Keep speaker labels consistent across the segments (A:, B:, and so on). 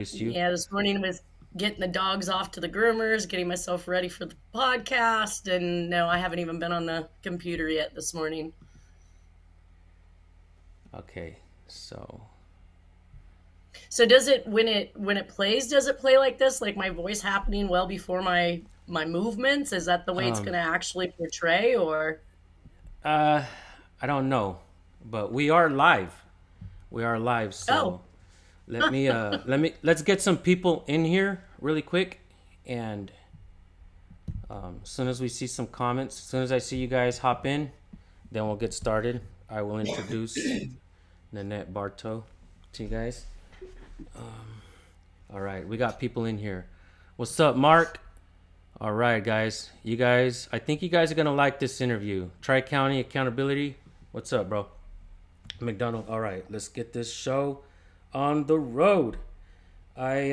A: It's you.
B: Yeah, this morning was getting the dogs off to the groomers, getting myself ready for the podcast, and no, I haven't even been on the computer yet this morning.
A: Okay, so
B: So does it when it plays, does it play like this, like my voice happening well before my movements? Is that the way it's
A: um,
B: going to actually portray or
A: uh, I don't know, but we are live. We are live.
B: oh,
A: So let's get some people in here really quick, and as soon as we see some comments, as soon as I see you guys hop in, then we'll get started. I will introduce Nanette Bartow to you guys. All right, we got people in here. What's up, Mark? All right, guys. You guys, I think you guys are gonna like this interview. Tri County Accountability. What's up, bro? McDonald. All right, let's get this show on the road. I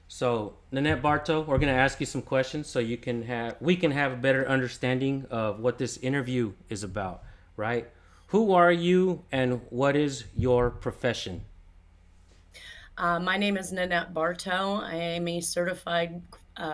A: so Nanette Bartow, we're gonna ask you some questions so we can have a better understanding of what this interview is about, right? Who are you and what is your profession?
B: My name is Nanette Bartow. I am a certified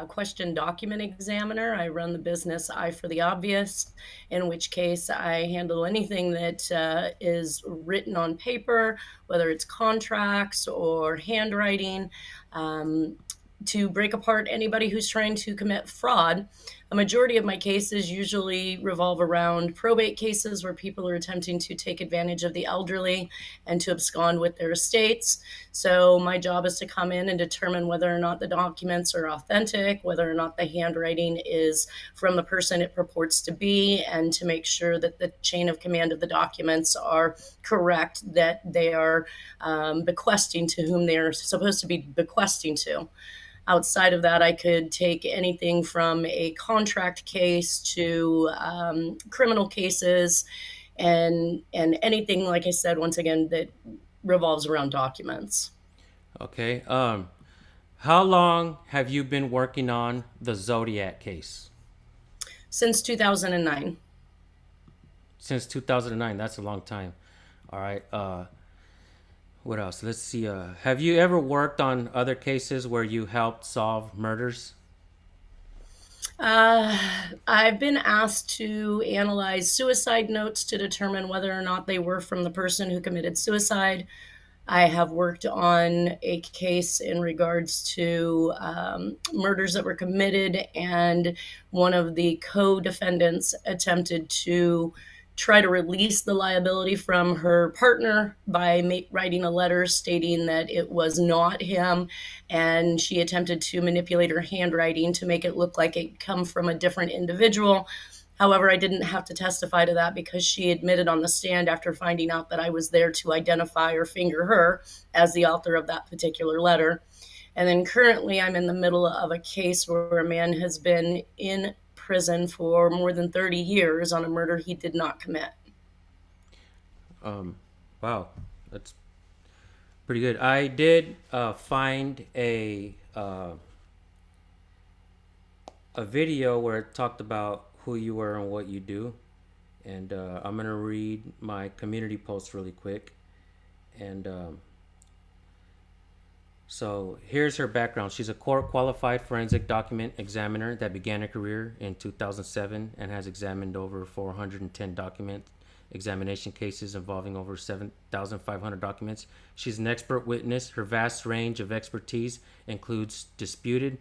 B: question document examiner. I run the business Eye for the Obvious, in which case I handle anything that is written on paper, whether it's contracts or handwriting. Um, to break apart anybody who's trying to commit fraud. A majority of my cases usually revolve around probate cases where people are attempting to take advantage of the elderly and to abscond with their estates. So, my job is to come in and determine whether or not the documents are authentic, whether or not the handwriting is from the person it purports to be, and to make sure that the chain of command of the documents are correct, that they are bequesting to whom they are supposed to be bequesting to. Outside of that, I could take anything from a contract case to criminal cases and anything, like I said, once again, that revolves around documents.
A: Okay. How long have you been working on the Zodiac case?
B: Since 2009.
A: Since 2009. That's a long time. All right. What else? Let's see. Have you ever worked on other cases where you helped solve murders?
B: Uh, I've been asked to analyze suicide notes to determine whether or not they were from the person who committed suicide. I have worked on a case in regards to murders that were committed, and one of the co defendants attempted to try to release the liability from her partner by writing a letter stating that it was not him, and she attempted to manipulate her handwriting to make it look like it come from a different individual. However, I didn't have to testify to that because she admitted on the stand after finding out that I was there to identify or finger her as the author of that particular letter. And then currently, I'm in the middle of a case where a man has been in prison for more than 30 years on a murder he did not commit.
A: Um, wow, that's pretty good. I did find a video where it talked about who you were and what you do, and I'm gonna read my community post really quick. And so here's her background. She's a court qualified forensic document examiner that began her career in 2007 and has examined over 410 document examination cases involving over 7,500 documents. She's an expert witness. Her vast range of expertise includes disputed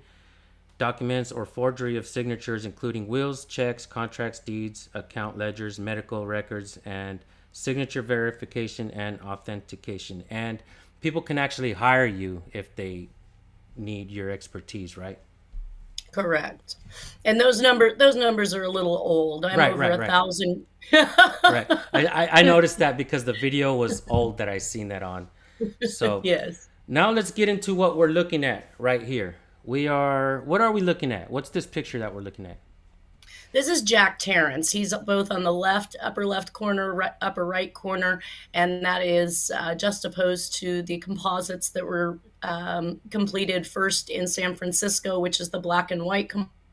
A: documents or forgery of signatures, including wills, checks, contracts, deeds, account ledgers, medical records, and signature verification and authentication. And people can actually hire you if they need your expertise, right?
B: Correct. And those numbers are a little old. I'm
A: Right,
B: over
A: right,
B: a
A: right,
B: thousand.
A: right. I noticed that because the video was old that I seen that on. So
B: Yes.
A: now let's get into what we're looking at right here. What are we looking at? What's this picture that we're looking at?
B: This is Jack Terrence. He's both on the upper left corner, upper right corner, and that is just opposed to the composites that were completed first in San Francisco, which is the black and white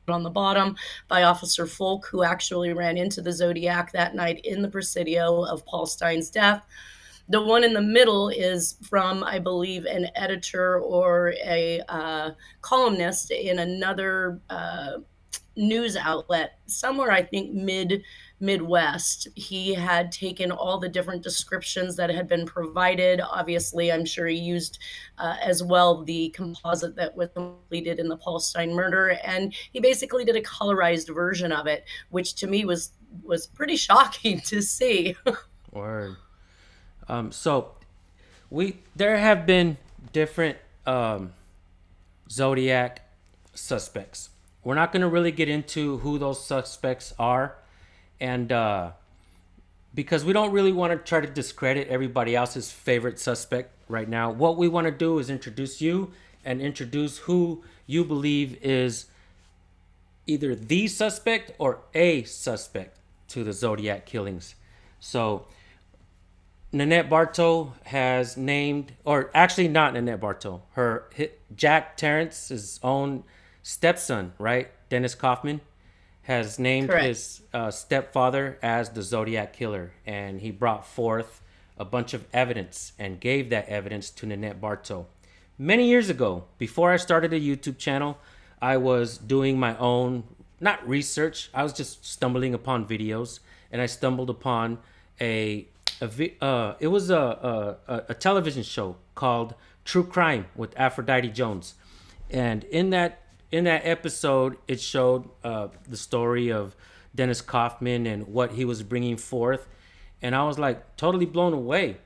B: on the bottom by Officer Folk, who actually ran into the Zodiac that night in the Presidio of Paul Stein's death. The one in the middle is from, I believe, an editor or a columnist in another news outlet somewhere, I think Midwest. He had taken all the different descriptions that had been provided. Obviously, I'm sure he used as well the composite that was completed in the Paul Stein murder, and he basically did a colorized version of it, which to me was pretty shocking to see.
A: Or so there have been different Zodiac suspects. We're not going to really get into who those suspects are, and because we don't really want to try to discredit everybody else's favorite suspect right now. What we want to do is introduce you and introduce who you believe is either the suspect or a suspect to the Zodiac killings. So Nanette Bartow has named, or actually not Nanette Bartow, Jack Terrence's own stepson, right? Dennis Kaufman has named
B: Correct.
A: his stepfather as the Zodiac killer, and he brought forth a bunch of evidence and gave that evidence to Nanette Bartow. Many years ago, before I started a YouTube channel, I was doing my own, not research, I was just stumbling upon videos, and I stumbled upon it was a television show called True Crime with Aphrodite Jones, and in that episode, it showed the story of Dennis Kaufman and what he was bringing forth, and I was like totally blown away.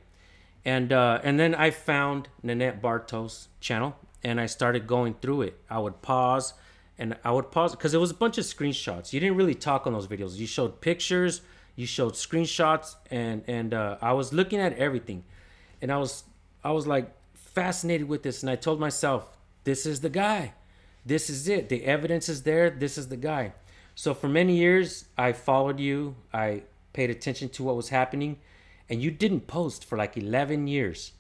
A: And then I found Nanette Bartow's channel, and I started going through it. I would pause because it was a bunch of screenshots. You didn't really talk on those videos. You showed pictures, you showed screenshots, and I was looking at everything, and I was like fascinated with this, and I told myself, this is the guy. This is it. The evidence is there. This is the guy. So for many years, I followed you. I paid attention to what was happening, and you didn't post for like 11 years.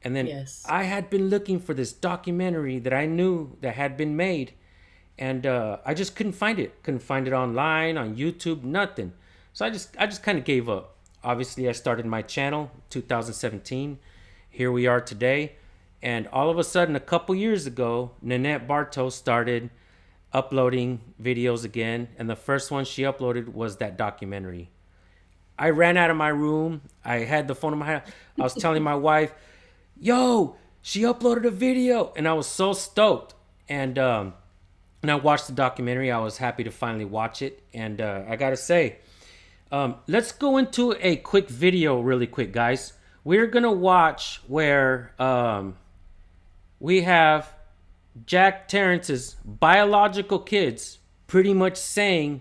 A: And then
B: Yes.
A: I had been looking for this documentary that I knew that had been made, and I just couldn't find it. Couldn't find it online, on YouTube, nothing. So I just kind of gave up. Obviously, I started my channel 2017. Here we are today. And all of a sudden, a couple years ago, Nanette Bartow started uploading videos again. And the first one she uploaded was that documentary. I ran out of my room. I had the phone in my hand. I was telling my wife, yo, she uploaded a video. And I was so stoked. And I watched the documentary. I was happy to finally watch it. And I got to say, let's go into a quick video really quick, guys. We're going to watch where we have Jack Terrence's biological kids pretty much saying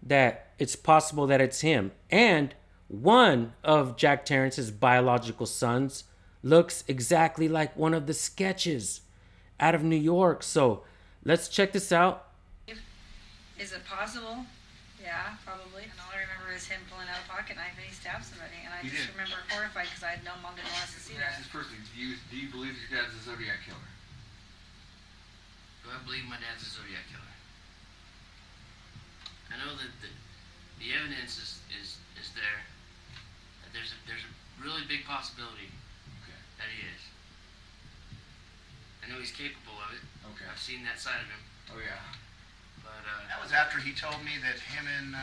A: that it's possible that it's him. And one of Jack Terrence's biological sons looks exactly like one of the sketches out of New York. So let's check this out.
C: Is it possible? Yeah, probably. And all I remember is him pulling out a pocket knife and he stabbed somebody. And I
D: He
C: just
D: did.
C: remember horrified because I had no mom didn't want us to see
D: Let me
C: that.
D: ask this personally. Do you believe that your dad's a Zodiac killer?
E: Do I believe my dad's a Zodiac killer? I know that the evidence is there. That there's a really big possibility
D: Okay.
E: that he is. I know he's capable of it.
D: Okay.
E: I've seen that side of him.
D: Oh yeah.
E: But
F: That was after he told me that him and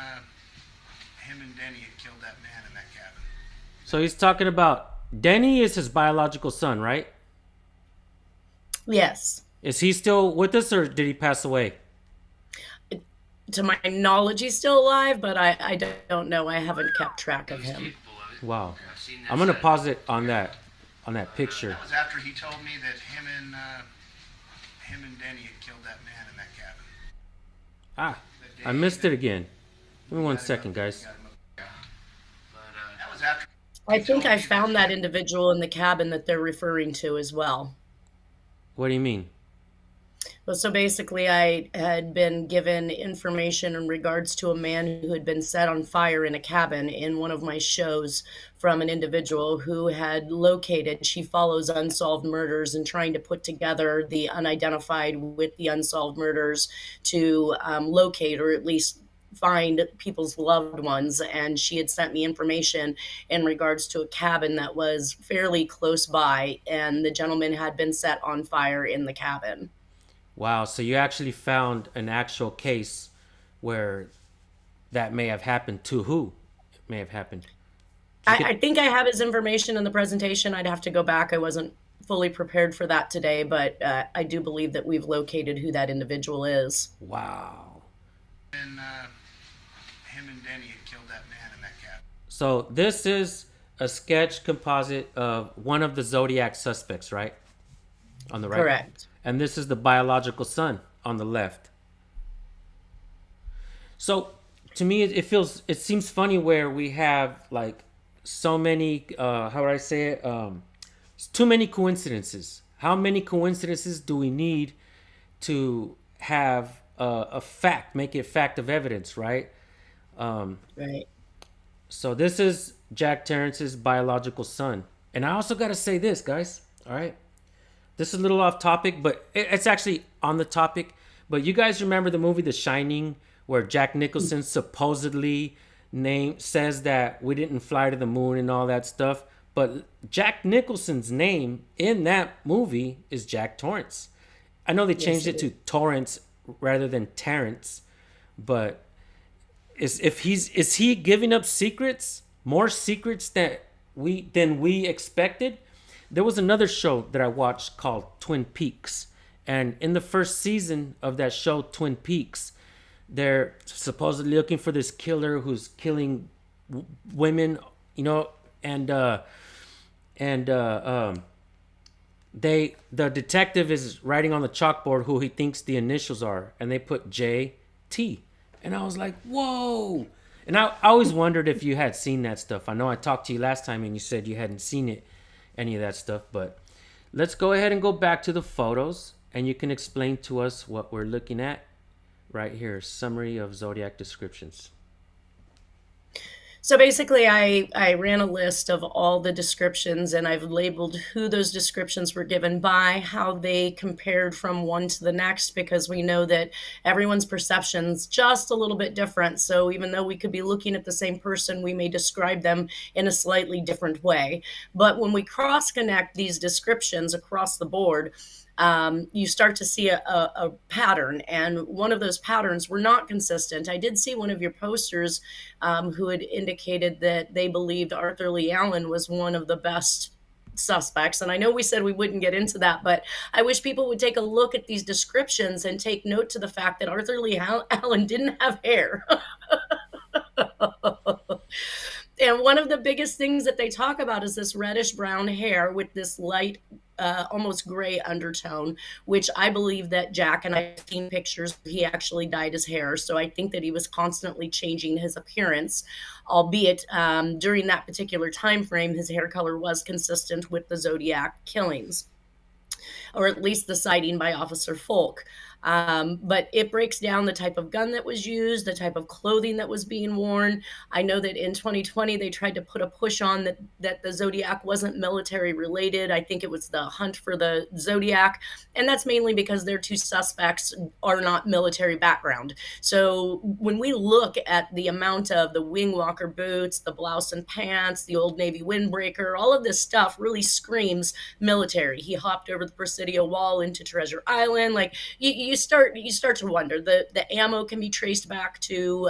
F: Denny had killed that man in that cabin.
A: So he's talking about Denny is his biological son, right?
B: Yes.
A: Is he still with us, or did he pass away?
B: To my knowledge, he's still alive, but I don't know. I haven't kept track of
E: he's
B: him.
E: capable of it.
A: Wow.
E: I've seen that
A: I'm gonna
E: side of
A: pause it on that picture.
F: That was after he told me that him and Denny had killed that man in that cabin.
A: Ah,
F: That day
A: I missed
F: that-
A: it again. Give me one second, guys.
F: Got him up-
E: But
F: That was after.
B: I think I found that individual in the cabin that they're referring to as well.
A: What do you mean?
B: Well, so basically, I had been given information in regards to a man who had been set on fire in a cabin in one of my shows from an individual who had located. She follows unsolved murders and trying to put together the unidentified with the unsolved murders to locate or at least find people's loved ones. And she had sent me information in regards to a cabin that was fairly close by, and the gentleman had been set on fire in the cabin.
A: Wow. So you actually found an actual case where that may have happened to who? It may have happened.
B: I think I have his information in the presentation. I'd have to go back. I wasn't fully prepared for that today, but I do believe that we've located who that individual is.
A: Wow.
F: And him and Denny had killed that man in that cabin.
A: So this is a sketch composite of one of the Zodiac suspects, right? On the right.
B: Correct.
A: And this is the biological son on the left. So to me, it seems funny where we have like so many, how would I say it? Too many coincidences. How many coincidences do we need to have a fact, make it fact of evidence, right?
B: Right.
A: So this is Jack Terrence's biological son. And I also got to say this, guys. All right. This is a little off topic, but it's actually on the topic. But you guys remember the movie The Shining, where Jack Nicholson supposedly says that we didn't fly to the moon and all that stuff. But Jack Nicholson's name in that movie is Jack Torrance. I know they changed it to Torrance rather than Terrence, but is he giving up secrets, more secrets than we expected? There was another show that I watched called Twin Peaks, and in the first season of that show, Twin Peaks, they're supposedly looking for this killer who's killing women, you know, and the detective is writing on the chalkboard who he thinks the initials are, and they put JT. And I was like, whoa. And I always wondered if you had seen that stuff. I know I talked to you last time and you said you hadn't seen it, any of that stuff. But let's go ahead and go back to the photos, and you can explain to us what we're looking at right here. Summary of Zodiac descriptions.
B: So basically, I ran a list of all the descriptions, and I've labeled who those descriptions were given by, how they compared from one to the next, because we know that everyone's perception's just a little bit different. So even though we could be looking at the same person, we may describe them in a slightly different way. But when we cross-connect these descriptions across the board, you start to see a pattern, and one of those patterns were not consistent. I did see one of your posters who had indicated that they believed Arthur Lee Allen was one of the best suspects. And I know we said we wouldn't get into that, but I wish people would take a look at these descriptions and take note to the fact that Arthur Lee Allen didn't have hair. And one of the biggest things that they talk about is this reddish brown hair with this light, almost gray undertone, which I believe that Jack, and I've seen pictures, he actually dyed his hair. So I think that he was constantly changing his appearance, albeit during that particular time frame, his hair color was consistent with the Zodiac killings, or at least the sighting by Officer Folk. But it breaks down the type of gun that was used, the type of clothing that was being worn. I know that in 2020, they tried to put a push on that the Zodiac wasn't military related. I think it was the hunt for the Zodiac. And that's mainly because their two suspects are not military background. So when we look at the amount of the wing walker boots, the blouse and pants, the Old Navy windbreaker, all of this stuff really screams military. He hopped over the Presidio wall into Treasure Island. Like you start to wonder. The ammo can be traced back to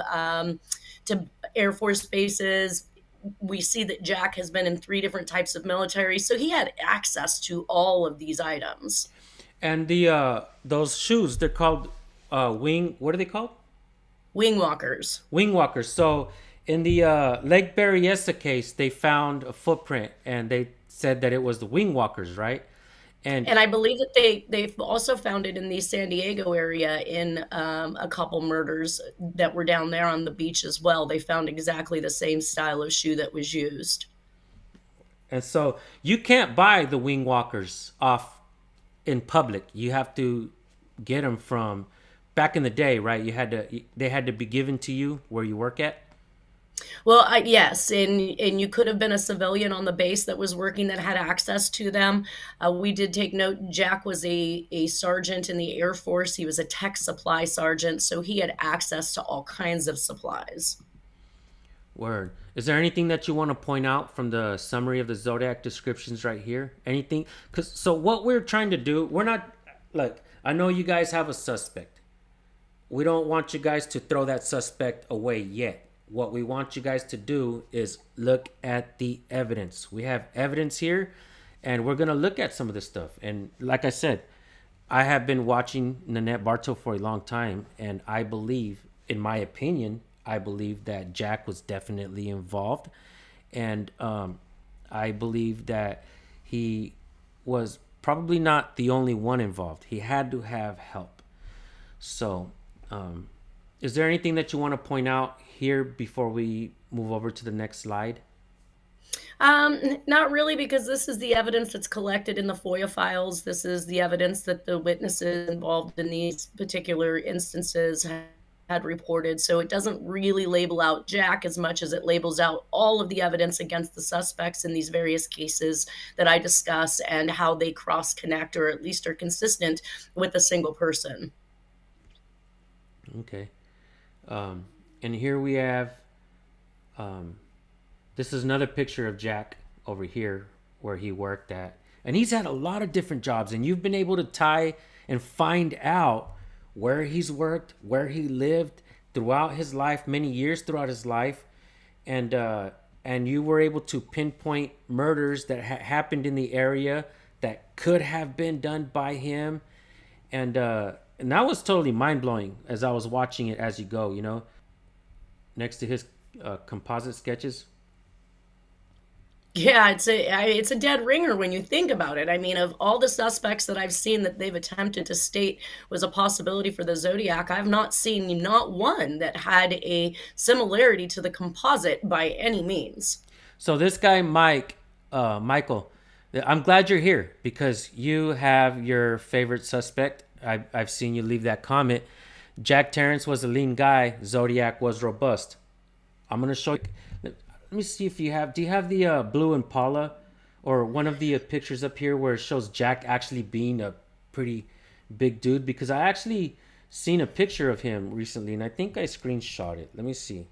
B: Air Force bases. We see that Jack has been in 3 different types of military, so he had access to all of these items.
A: And those shoes, they're called what are they called?
B: Wing walkers.
A: Wing walkers. So in the Lake Berryessa case, they found a footprint, and they said that it was the wing walkers, right?
B: And I believe that they've also found it in the San Diego area in a couple murders that were down there on the beach as well. They found exactly the same style of shoe that was used.
A: And so you can't buy the wing walkers off in public. You have to get them from back in the day, right? They had to be given to you where you work at.
B: Well, yes, and you could have been a civilian on the base that was working that had access to them. We did take note. Jack was a sergeant in the Air Force. He was a tech supply sergeant, so he had access to all kinds of supplies.
A: Word. Is there anything that you want to point out from the summary of the Zodiac descriptions right here? Anything? Because so what we're trying to do, we're not, look, I know you guys have a suspect. We don't want you guys to throw that suspect away yet. What we want you guys to do is look at the evidence. We have evidence here, and we're going to look at some of this stuff. And like I said, I have been watching Nanette Bartow for a long time, and I believe, in my opinion, I believe that Jack was definitely involved. And I believe that he was probably not the only one involved. He had to have help. So, is there anything that you want to point out here before we move over to the next slide?
B: Not really, because this is the evidence that's collected in the FOIA files. This is the evidence that the witnesses involved in these particular instances had reported. So it doesn't really label out Jack as much as it labels out all of the evidence against the suspects in these various cases that I discuss and how they cross connect or at least are consistent with a single person.
A: Okay. And here we have, this is another picture of Jack over here where he worked at. And he's had a lot of different jobs, and you've been able to tie and find out where he's worked, where he lived throughout his life, many years throughout his life. And you were able to pinpoint murders that happened in the area that could have been done by him. And that was totally mind-blowing as I was watching it as you go, you know, next to his composite sketches.
B: Yeah, it's a dead ringer when you think about it. I mean, of all the suspects that I've seen that they've attempted to state was a possibility for the Zodiac, I've not seen not one that had a similarity to the composite by any means.
A: So this guy, Michael, I'm glad you're here because you have your favorite suspect. I've seen you leave that comment. Jack Terrence was a lean guy. Zodiac was robust. I'm going to show you. Let me see if you have. Do you have the blue Impala or one of the pictures up here where it shows Jack actually being a pretty big dude? Because I actually seen a picture of him recently and I think I screenshot it. Let me see.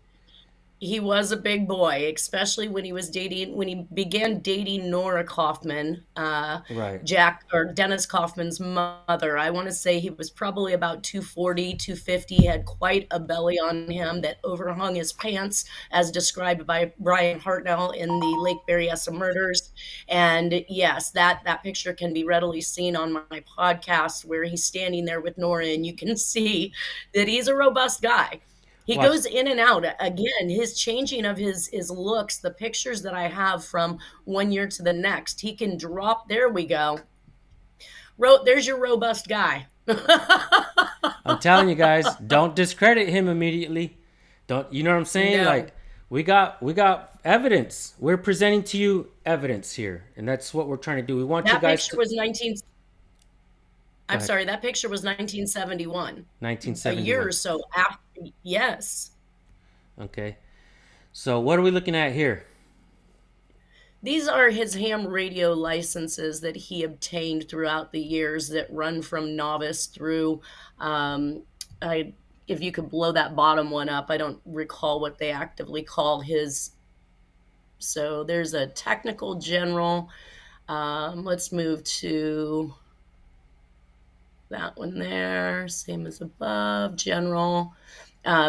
B: He was a big boy, especially when he began dating Nora Kaufman,
A: Right.
B: Jack or Dennis Kaufman's mother. I want to say he was probably about 240, 250, he had quite a belly on him that overhung his pants, as described by Brian Hartnell in the Lake Berryessa murders. And yes, that picture can be readily seen on my podcast where he's standing there with Nora, and you can see that he's a robust guy. He
A: Watch.
B: goes in and out. Again, his changing of his looks, the pictures that I have from one year to the next, he can drop. There we go. There's your robust guy.
A: I'm telling you guys, don't discredit him immediately. Don't, you know what I'm saying?
B: No.
A: Like we got evidence. We're presenting to you evidence here, and that's what we're trying to do. We want you
B: That
A: guys
B: picture
A: to
B: was 19. I'm
A: ahead.
B: sorry, that picture was 1971. A
A: 1971.
B: year or so after. Yes.
A: Okay. So what are we looking at here?
B: These are his ham radio licenses that he obtained throughout the years that run from novice through. If you could blow that bottom one up, I don't recall what they actively call his. So there's a technical general. Let's move to that one there. Same as above, general.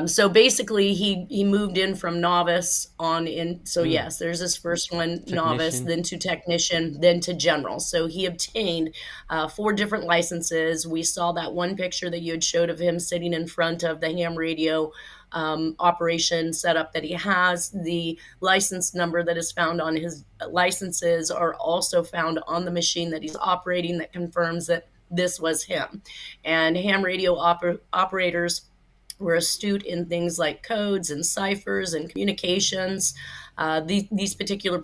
B: So basically he moved in from novice on in. So yes, there's his first one, novice,
A: Technician.
B: then to technician, then to general. So he obtained 4 different licenses. We saw that one picture that you had showed of him sitting in front of the ham radio operation setup that he has. The license number that is found on his licenses are also found on the machine that he's operating that confirms that this was him. And ham radio operators were astute in things like codes and ciphers and communications. These particular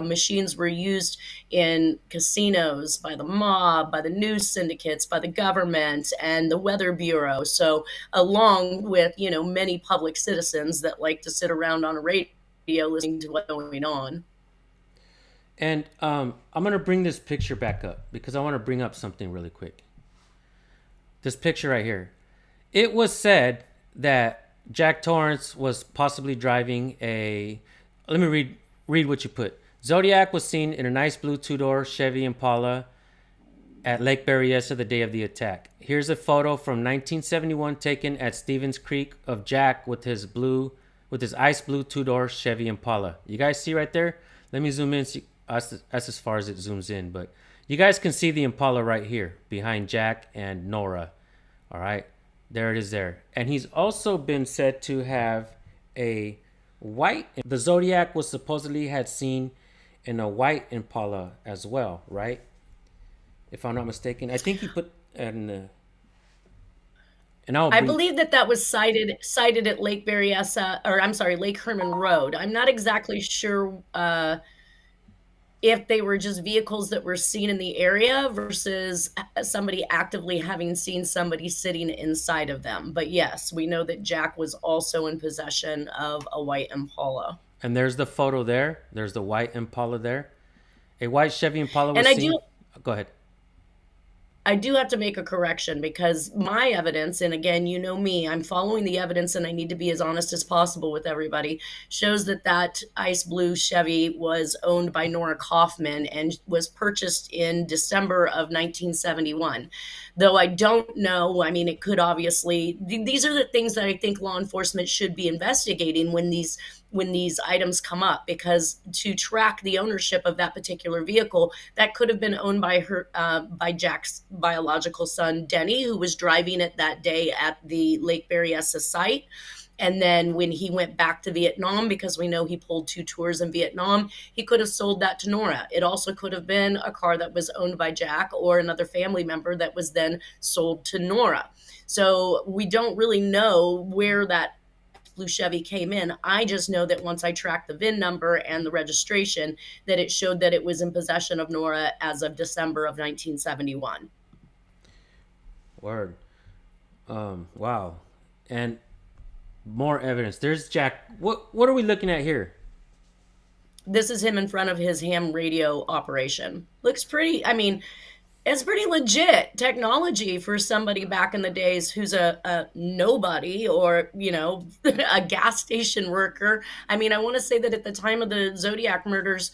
B: machines were used in casinos by the mob, by the news syndicates, by the government, and the Weather Bureau. So, along with many public citizens that like to sit around on a radio listening to what's going on.
A: And I'm going to bring this picture back up because I want to bring up something really quick. This picture right here. It was said that Jack Torrance was possibly driving a... Let me read what you put. Zodiac was seen in a nice blue two-door Chevy Impala at Lake Berryessa the day of the attack. Here's a photo from 1971 taken at Stevens Creek of Jack with his ice blue two-door Chevy Impala. You guys see right there? Let me zoom in. That's as far as it zooms in, but you guys can see the Impala right here behind Jack and Nora. All right, there it is there. And he's also been said to have a white... The Zodiac was supposedly had seen in a white Impala as well, right? If I'm not mistaken. I think he put in the... And
B: I believe that was cited at Lake Berryessa, or I'm sorry, Lake Herman Road. I'm not exactly sure if they were just vehicles that were seen in the area versus somebody actively having seen somebody sitting inside of them. But yes, we know that Jack was also in possession of a white Impala.
A: And there's the photo there. There's the white Impala there. A white Chevy Impala was
B: and
A: seen... Go ahead.
B: I do have to make a correction because my evidence, and again, you know me, I'm following the evidence and I need to be as honest as possible with everybody, shows that ice blue Chevy was owned by Nora Kaufman and was purchased in December of 1971. Though I don't know, I mean, it could obviously, these are the things that I think law enforcement should be investigating when these items come up, because to track the ownership of that particular vehicle, that could have been owned by Jack's biological son, Denny, who was driving it that day at the Lake Berryessa site. And then when he went back to Vietnam, because we know he pulled 2 tours in Vietnam, he could have sold that to Nora. It also could have been a car that was owned by Jack or another family member that was then sold to Nora. So we don't really know where that blue Chevy came in. I just know that once I tracked the VIN number and the registration, that it showed that it was in possession of Nora as of December of 1971.
A: Word. Wow. And more evidence. There's Jack. What are we looking at here?
B: This is him in front of his ham radio operation. Looks pretty, I mean, it's pretty legit technology for somebody back in the days who's a nobody or, a gas station worker. I mean, I want to say that at the time of the Zodiac murders,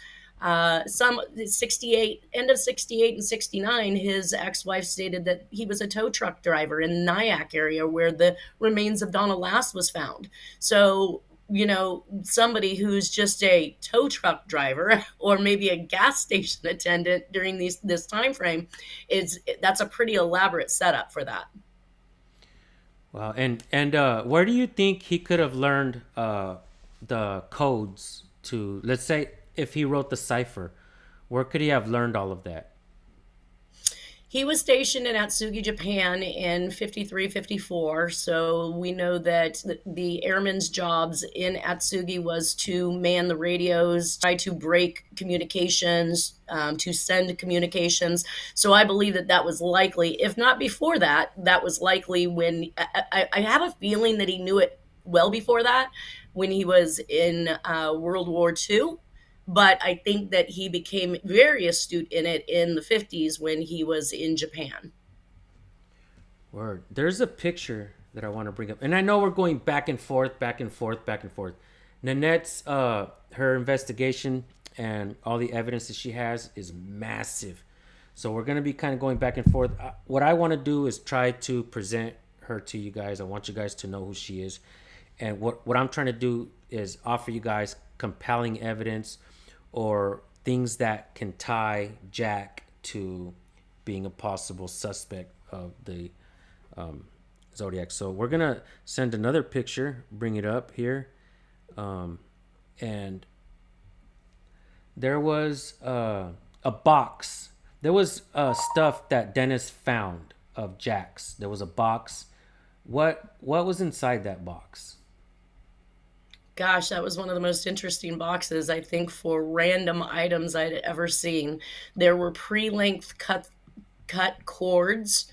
B: some 68, end of 68 and 69, his ex-wife stated that he was a tow truck driver in the Nyack area where the remains of Donna Lass was found. So, somebody who's just a tow truck driver or maybe a gas station attendant during this time frame, that's a pretty elaborate setup for that.
A: Wow. And where do you think he could have learned the codes to, let's say, if he wrote the cipher, where could he have learned all of that?
B: He was stationed in Atsugi, Japan in 53, 54. So we know that the airmen's jobs in Atsugi was to man the radios, try to break communications, to send communications. So I believe that was likely, if not before that, that was likely when, I have a feeling that he knew it well before that, when he was in World War II. But I think that he became very astute in it in the 50s when he was in Japan.
A: Word. There's a picture that I want to bring up. And I know we're going back and forth, back and forth, back and forth. Nanette's, her investigation and all the evidence that she has is massive. So we're going to be kind of going back and forth. What I want to do is try to present her to you guys. I want you guys to know who she is. And what I'm trying to do is offer you guys compelling evidence or things that can tie Jack to being a possible suspect of the Zodiac. So we're going to send another picture, bring it up here. And there was a box. There was stuff that Dennis found of Jack's. There was a box What was inside that box?
B: Gosh, that was one of the most interesting boxes, I think, for random items I'd ever seen. There were pre-length cut cords,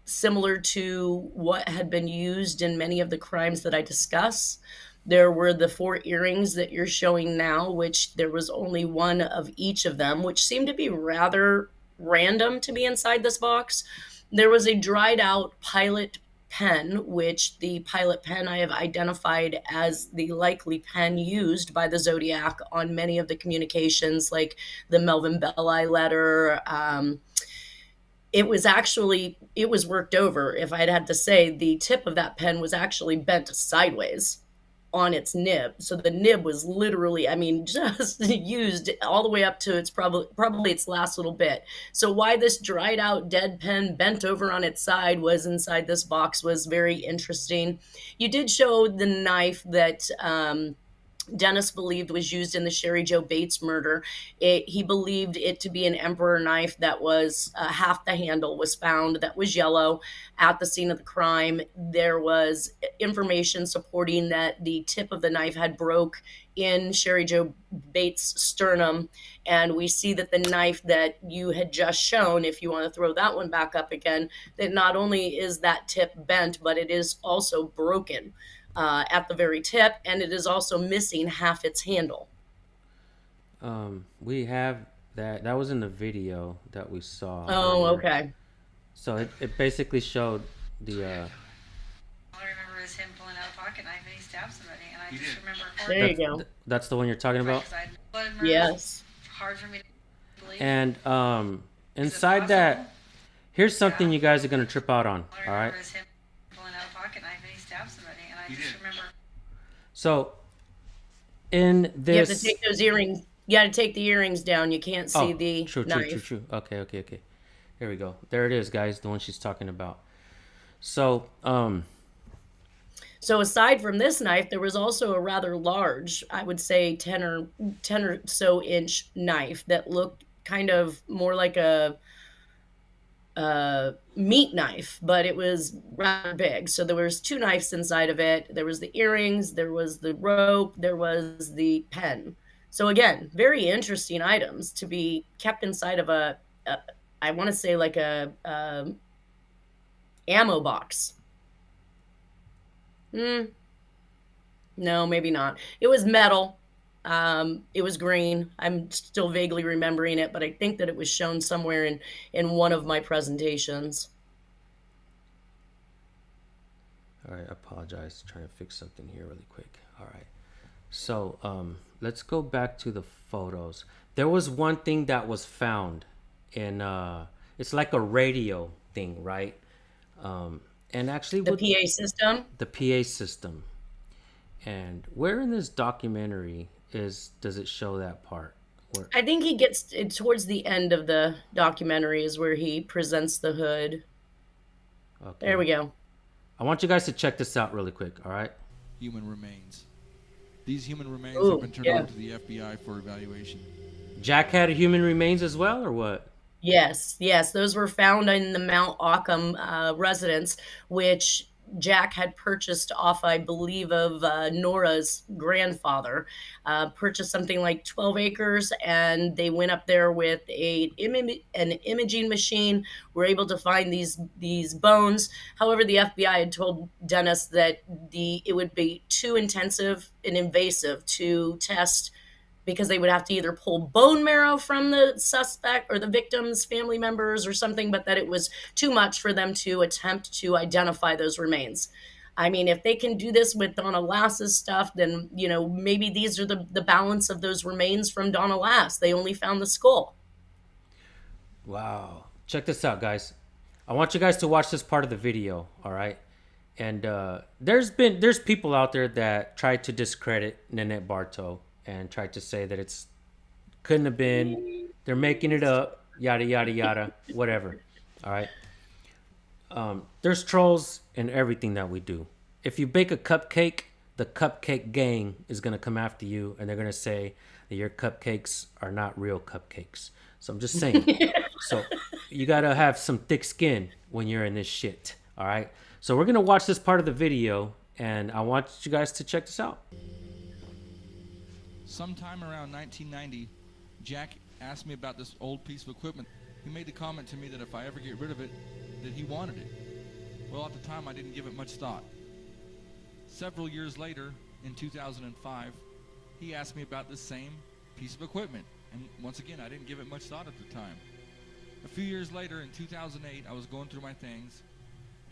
B: similar to what had been used in many of the crimes that I discuss. There were the 4 earrings that you're showing now, which there was only one of each of them, which seemed to be rather random to be inside this box. There was a dried out pilot pen, which the pilot pen I have identified as the likely pen used by the Zodiac on many of the communications, like the Melvin Belli letter. It was worked over. If I'd had to say, the tip of that pen was actually bent sideways on its nib. So the nib was literally, I mean, just used all the way up to its probably its last little bit. So why this dried out dead pen bent over on its side was inside this box was very interesting. You did show the knife that Dennis believed was used in the Sherry Joe Bates murder. He believed it to be an emperor knife that was half the handle was found that was yellow at the scene of the crime. There was information supporting that the tip of the knife had broke in Sherry Joe Bates' sternum. And we see that the knife that you had just shown, if you want to throw that one back up again, that not only is that tip bent, but it is also broken at the very tip, and it is also missing half its handle.
A: We have that was in the video that we saw.
B: Oh,
A: earlier.
B: okay.
A: So it basically showed the
C: All I remember is him pulling out a pocket knife and he stabbed somebody, and I
F: He
C: just
F: did.
C: remember
B: There you go.
A: that's the one you're talking about.
C: blood murders.
B: Yes.
C: Hard for me to believe.
A: And
C: Is it
A: inside that,
C: possible?
A: here's something
C: Yeah.
A: you guys are gonna trip out on.
C: All I
A: All right.
C: remember is him pulling out a pocket knife and he stabbed somebody, and I
F: He
C: just
F: did.
C: remember.
A: So in
B: You have
A: this,
B: to take those earrings. You got to take the earrings down. You can't see the
A: true,
B: knife.
A: true. Okay. Here we go. There it is, guys. The one she's talking about. So
B: So aside from this knife, there was also a rather large, I would say 10 or so inch knife that looked kind of more like a meat knife, but it was rather big. So there was 2 knives inside of it. There was the earrings, there was the rope, there was the pen. So again, very interesting items to be kept inside of a I want to say like a ammo box. Hmm. No, maybe not. It was metal. It was green. I'm still vaguely remembering it, but I think that it was shown somewhere in one of my presentations.
A: all right, I apologize. Trying to fix something here really quick. All right. So let's go back to the photos. There was one thing that was found in it's like a radio thing, right? And actually
B: The
A: with
B: PA system.
A: the PA system. And where in this documentary does it show that part? Where,
B: I think he gets it towards the end of the documentary is where he presents the hood.
A: okay.
B: There we go.
A: I want you guys to check this out really quick, all right?
G: Human remains. These human remains
B: Ooh,
G: have been turned
B: yeah.
G: over to the FBI for evaluation.
A: Jack had a human remains as well, or what?
B: Yes, those were found in the Mount Auckham residence, which Jack had purchased off, I believe, of Nora's grandfather. Purchased something like 12 acres, and they went up there with an imaging machine. Were able to find these bones. However, the FBI had told Dennis that it would be too intensive and invasive to test because they would have to either pull bone marrow from the suspect or the victim's family members or something, but that it was too much for them to attempt to identify those remains. I mean, if they can do this with Donna Lass's stuff, then, maybe these are the balance of those remains from Donna Lass. They only found the skull.
A: Wow. Check this out, guys. I want you guys to watch this part of the video, all right? And there's people out there that tried to discredit Nanette Bartow and tried to say that couldn't have been, they're making it up, yada yada yada, whatever. All right. There's trolls in everything that we do. If you bake a cupcake, the cupcake gang is gonna come after you, and they're gonna say that your cupcakes are not real cupcakes. So I'm just saying. So you gotta have some thick skin when you're in this shit. All right. So we're gonna watch this part of the video, and I want you guys to check this out.
G: Sometime around 1990, Jack asked me about this old piece of equipment. He made the comment to me that if I ever get rid of it, that he wanted it. Well, at the time, I didn't give it much thought. Several years later, in 2005, he asked me about this same piece of equipment. And once again, I didn't give it much thought at the time. A few years later, in 2008, I was going through my things,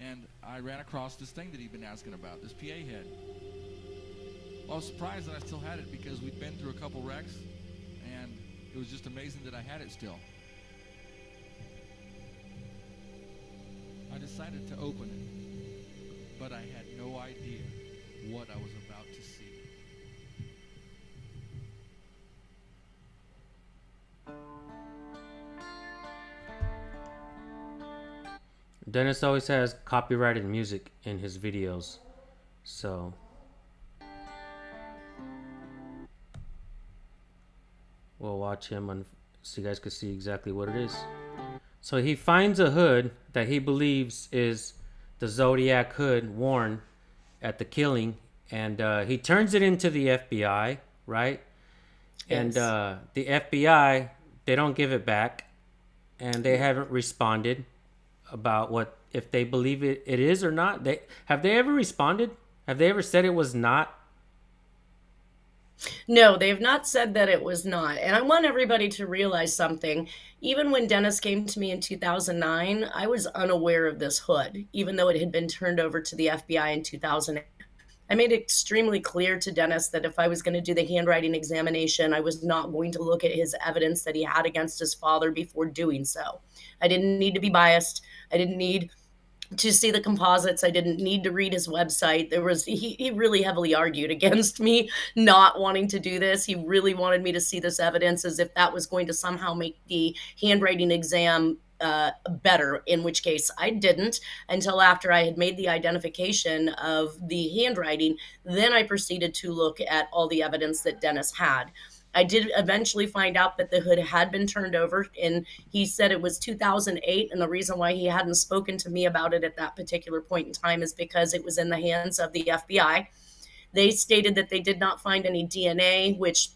G: and I ran across this thing that he'd been asking about, this PA head. Well, I was surprised that I still had it because we'd been through a couple wrecks, and it was just amazing that I had it still. I decided to open it, but I had no idea what I was about to see.
A: Dennis always has copyrighted music in his videos, so we'll watch him so you guys can see exactly what it is. So he finds a hood that he believes is the Zodiac hood worn at the killing, and he turns it into the FBI, right? And
B: Yes.
A: the FBI, they don't give it back, and they haven't responded about what if they believe it is or not. Have they ever responded? Have they ever said it was not?
B: No, they have not said that it was not. And I want everybody to realize something. Even when Dennis came to me in 2009, I was unaware of this hood, even though it had been turned over to the FBI in 2008. I made it extremely clear to Dennis that if I was going to do the handwriting examination, I was not going to look at his evidence that he had against his father before doing so. I didn't need to be biased. I didn't need to see the composites. I didn't need to read his website. He really heavily argued against me not wanting to do this. He really wanted me to see this evidence as if that was going to somehow make the handwriting exam better, in which case I didn't until after I had made the identification of the handwriting. Then I proceeded to look at all the evidence that Dennis had. I did eventually find out that the hood had been turned over, and he said it was 2008. And the reason why he hadn't spoken to me about it at that particular point in time is because it was in the hands of the FBI. They stated that they did not find any DNA, which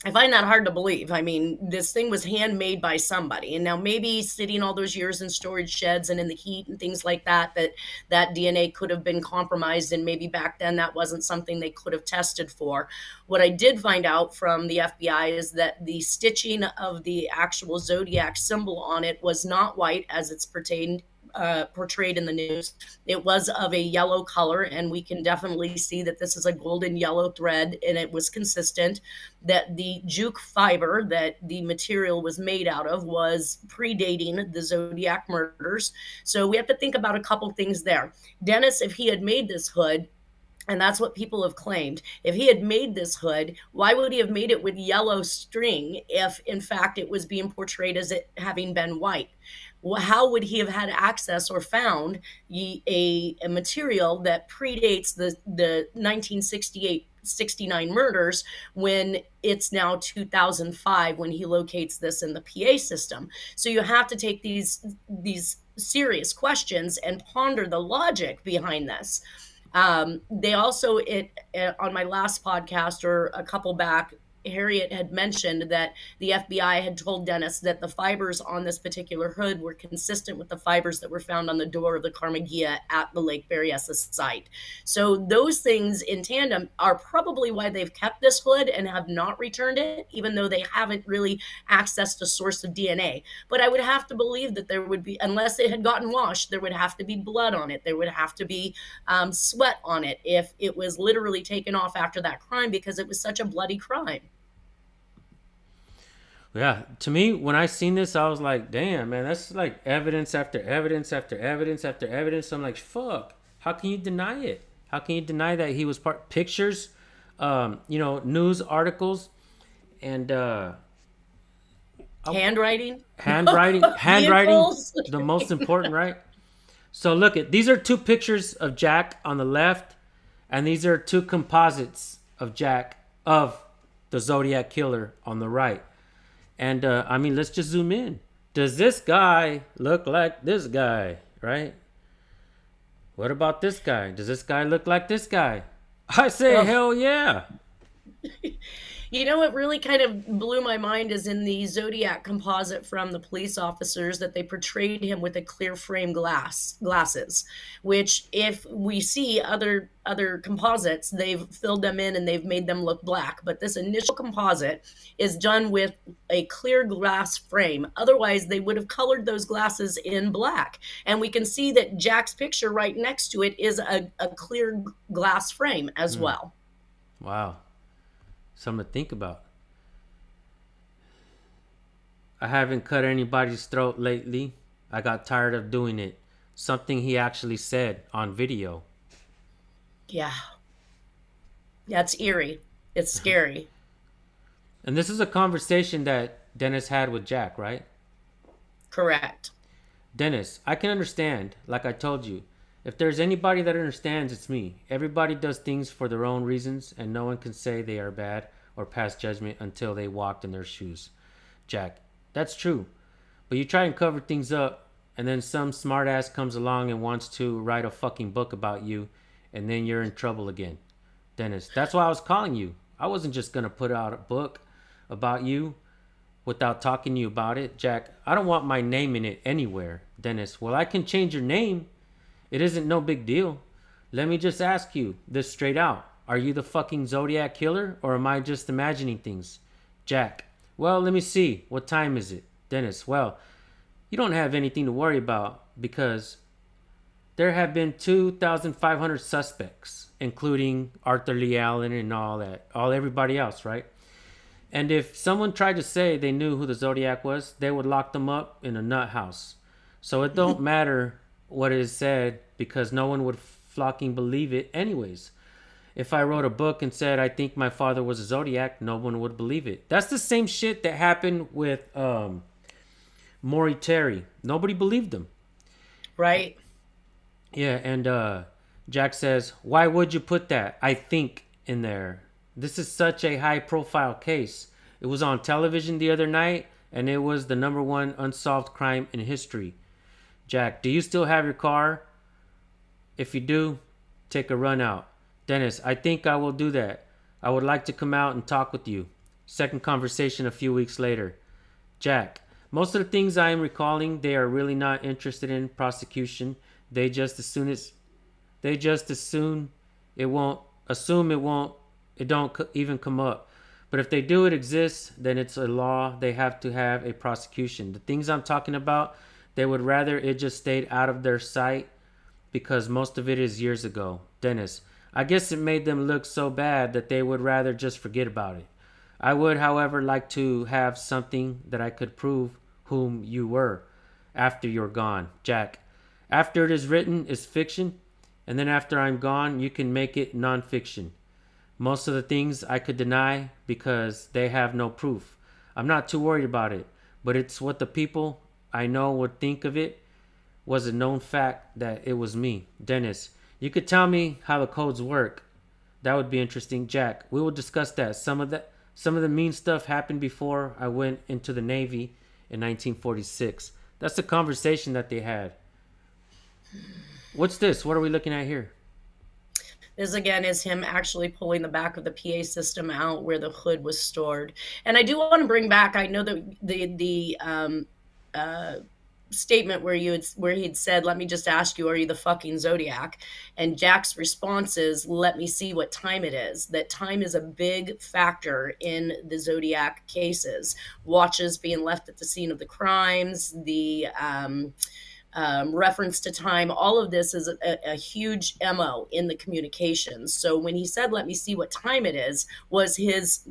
B: I find that hard to believe. I mean, this thing was handmade by somebody, and now maybe sitting all those years in storage sheds and in the heat and things like that, that DNA could have been compromised, and maybe back then that wasn't something they could have tested for. What I did find out from the FBI is that the stitching of the actual Zodiac symbol on it was not white as it's portrayed in the news. It was of a yellow color, and we can definitely see that this is a golden yellow thread, and it was consistent. That the juke fiber that the material was made out of was predating the Zodiac murders. So we have to think about a couple things there. Dennis, if he had made this hood, and that's what people have claimed. If he had made this hood, why would he have made it with yellow string if, in fact, it was being portrayed as it having been white? How would he have had access or found a material that predates the 1968-69 murders when it's now 2005 when he locates this in the PA system? So you have to take these serious questions and ponder the logic behind this. They also, on my last podcast or a couple back, Harriet had mentioned that the FBI had told Dennis that the fibers on this particular hood were consistent with the fibers that were found on the door of the Carmagia at the Lake Berryessa site. So those things in tandem are probably why they've kept this hood and have not returned it, even though they haven't really accessed a source of DNA. But I would have to believe that there would be, unless it had gotten washed, there would have to be blood on it. There would have to be sweat on it if it was literally taken off after that crime, because it was such a bloody crime.
A: Yeah, to me, when I seen this, I was like, damn, man, that's like evidence after evidence after evidence after evidence. I'm like, fuck, how can you deny it? How can you deny that he was pictures, news articles, and
B: handwriting,
A: the most important, right? So look, these are two pictures of Jack on the left, and these are two composites of Jack, of the Zodiac Killer, on the right. And let's just zoom in. Does this guy look like this guy, right? What about this guy? Does this guy look like this guy? I say,
B: Oh.
A: hell yeah.
B: You know what really kind of blew my mind is in the Zodiac composite from the police officers that they portrayed him with a clear frame glasses, which if we see other composites, they've filled them in and they've made them look black. But this initial composite is done with a clear glass frame. Otherwise, they would have colored those glasses in black. And we can see that Jack's picture right next to it is a clear glass frame as well.
A: Wow. Something to think about. I haven't cut anybody's throat lately. I got tired of doing it. Something he actually said on video.
B: Yeah. That's eerie. It's scary.
A: And this is a conversation that Dennis had with Jack, right?
B: Correct.
A: Dennis, I can understand, like I told you. If there's anybody that understands, it's me. Everybody does things for their own reasons, and no one can say they are bad or pass judgment until they walked in their shoes. Jack, that's true. But you try and cover things up, and then some smartass comes along and wants to write a fucking book about you, and then you're in trouble again. Dennis, that's why I was calling you. I wasn't just going to put out a book about you without talking to you about it. Jack, I don't want my name in it anywhere. Dennis, well, I can change your name. It isn't no big deal. Let me just ask you this straight out. Are you the fucking Zodiac killer, or am I just imagining things? Jack, well, let me see. What time is it? Dennis, well, you don't have anything to worry about because there have been 2,500 suspects, including Arthur Lee Allen and everybody else, right? And if someone tried to say they knew who the Zodiac was, they would lock them up in a nut house. So it don't matter what is said because no one would fucking believe it anyways. If I wrote a book and said I think my father was a Zodiac, no one would believe it. That's the same shit that happened with Maury Terry. Nobody believed him.
B: Right?
A: Yeah, and Jack says, why would you put that I think in there? This is such a high profile case. It was on television the other night and it was the #1 unsolved crime in history. Jack, do you still have your car? If you do, take a run out. Dennis, I think I will do that. I would like to come out and talk with you. Second conversation a few weeks later. Jack, most of the things I am recalling, they are really not interested in prosecution. They just assume it don't even come up. But if they do, it exists, then it's a law. They have to have a prosecution. The things I'm talking about, they would rather it just stayed out of their sight because most of it is years ago. Dennis, I guess it made them look so bad that they would rather just forget about it. I would, however, like to have something that I could prove whom you were after you're gone. Jack, after it is written is fiction, and then after I'm gone, you can make it nonfiction. Most of the things I could deny because they have no proof. I'm not too worried about it, but it's what the people I know would think of it was a known fact that it was me. Dennis, you could tell me how the codes work. That would be interesting. Jack, we will discuss that. Some of the mean stuff happened before I went into the Navy in 1946. That's the conversation that they had. What's this? What are we looking at here?
B: This again is him actually pulling the back of the PA system out where the hood was stored. And I do want to bring back, I know that the statement where he'd said, let me just ask you, are you the fucking Zodiac? And Jack's response is, let me see what time it is. That time is a big factor in the Zodiac cases. Watches being left at the scene of the crimes, the reference to time, all of this is a huge MO in the communications. So when he said, let me see what time it is, was his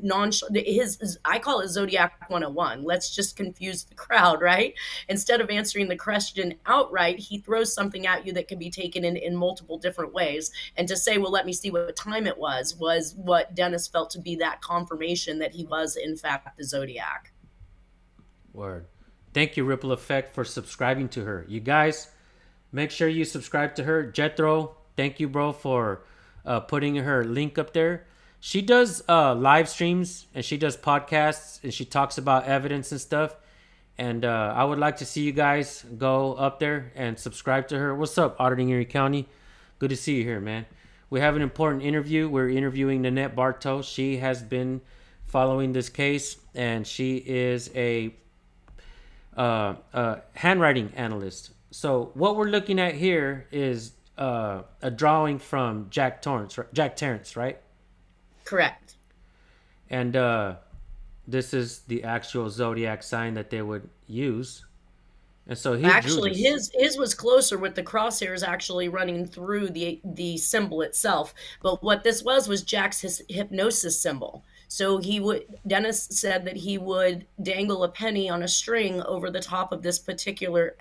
B: I call it Zodiac 101. Let's just confuse the crowd, right? Instead of answering the question outright, he throws something at you that can be taken in multiple different ways. And to say, well, let me see what time it was what Dennis felt to be that confirmation that he was, in fact, the Zodiac.
A: Word. Thank you, Ripple Effect, for subscribing to her. You guys, make sure you subscribe to her. Jethro, thank you, bro, for putting her link up there. She does live streams and she does podcasts and she talks about evidence and stuff. And I would like to see you guys go up there and subscribe to her. What's up, Auditing Erie County? Good to see you here, man. We have an important interview. We're interviewing Nanette Bartow. She has been following this case, and she is a handwriting analyst. So what we're looking at here is a drawing from Jack Terrence, right?
B: Correct.
A: And this is the actual zodiac sign that they would use. And so he
B: Actually,
A: drew this.
B: his was closer with the crosshairs actually running through the symbol itself. But what this was Jack's his hypnosis symbol. So Dennis said that he would dangle a penny on a string over the top of this particular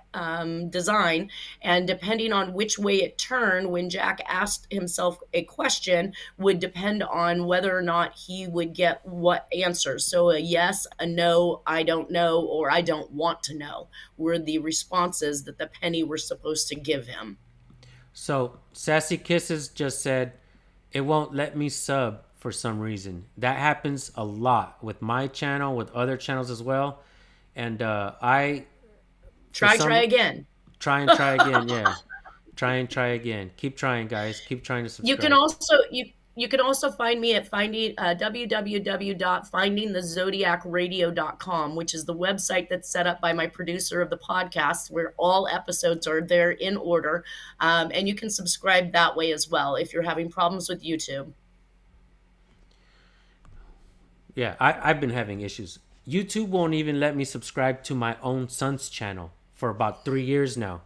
B: design. And depending on which way it turned, when Jack asked himself a question, would depend on whether or not he would get what answers. So a yes, a no, I don't know, or I don't want to know were the responses that the penny were supposed to give him.
A: So Sassy Kisses just said, it won't let me sub for some reason. That happens a lot with my channel, with other channels as well. And I
B: Try again.
A: Try and try again, yeah. Try and try again. Keep trying, guys. Keep trying to subscribe.
B: You can also find me at www.findingthezodiacradio.com, which is the website that's set up by my producer of the podcast, where all episodes are there in order. And you can subscribe that way as well if you're having problems with YouTube.
A: Yeah, I've been having issues. YouTube won't even let me subscribe to my own son's channel for about 3 years now.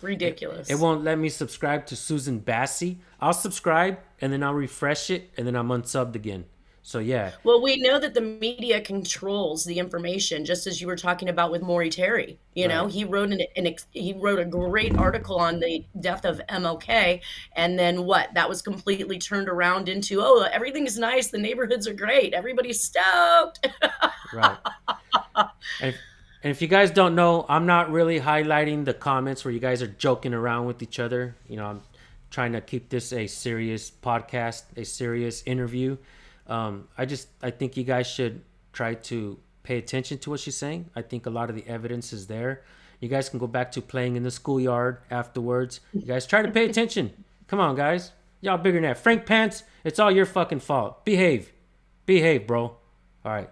B: Ridiculous.
A: It won't let me subscribe to Susan Bassey. I'll subscribe and then I'll refresh it and then I'm unsubbed again. So yeah.
B: Well, we know that the media controls the information, just as you were talking about with Maury Terry. You know,
A: Right.
B: he wrote a great article on the death of MLK, and then what? That was completely turned around into, oh, everything's nice, the neighborhoods are great, everybody's stoked.
A: Right. And if you guys don't know, I'm not really highlighting the comments where you guys are joking around with each other. You know, I'm trying to keep this a serious podcast, a serious interview. I think you guys should try to pay attention to what she's saying. I think a lot of the evidence is there. You guys can go back to playing in the schoolyard afterwards. You guys try to pay attention. Come on, guys. Y'all bigger than that. Frank Pants, it's all your fucking fault. Behave. Behave, bro. All right.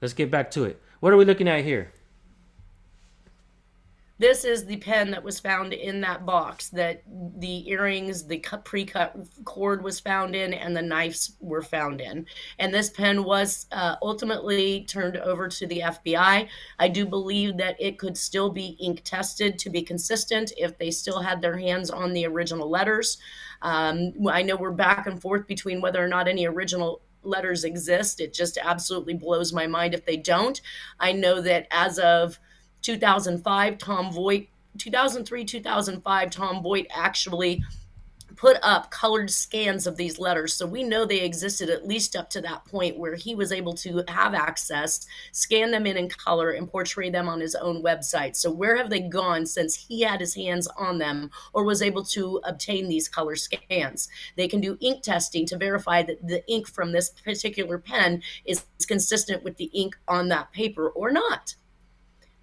A: Let's get back to it. What are we looking at here?
B: This is the pen that was found in that box that the earrings, the pre-cut cord was found in, and the knives were found in. And this pen was ultimately turned over to the FBI. I do believe that it could still be ink tested to be consistent if they still had their hands on the original letters. I know we're back and forth between whether or not any original letters exist. It just absolutely blows my mind if they don't. I know that as of 2003, 2005, Tom Voigt actually put up colored scans of these letters. So we know they existed at least up to that point where he was able to have access, scan them in color, and portray them on his own website. So where have they gone since he had his hands on them or was able to obtain these color scans? They can do ink testing to verify that the ink from this particular pen is consistent with the ink on that paper or not.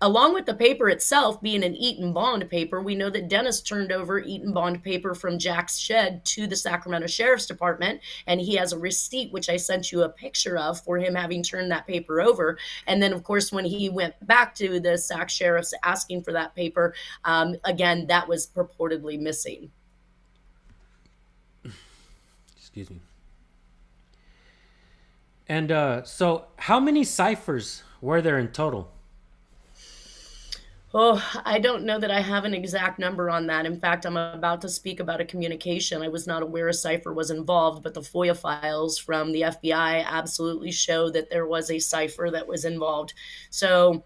B: Along with the paper itself being an Eaton Bond paper, we know that Dennis turned over Eaton Bond paper from Jack's shed to the Sacramento Sheriff's Department, and he has a receipt, which I sent you a picture of, for him having turned that paper over. And then, of course, when he went back to the Sac Sheriff's asking for that paper, again, that was purportedly missing.
A: Excuse me. And so how many ciphers were there in total?
B: Oh, I don't know that I have an exact number on that. In fact, I'm about to speak about a communication. I was not aware a cipher was involved, but the FOIA files from the FBI absolutely show that there was a cipher that was involved. So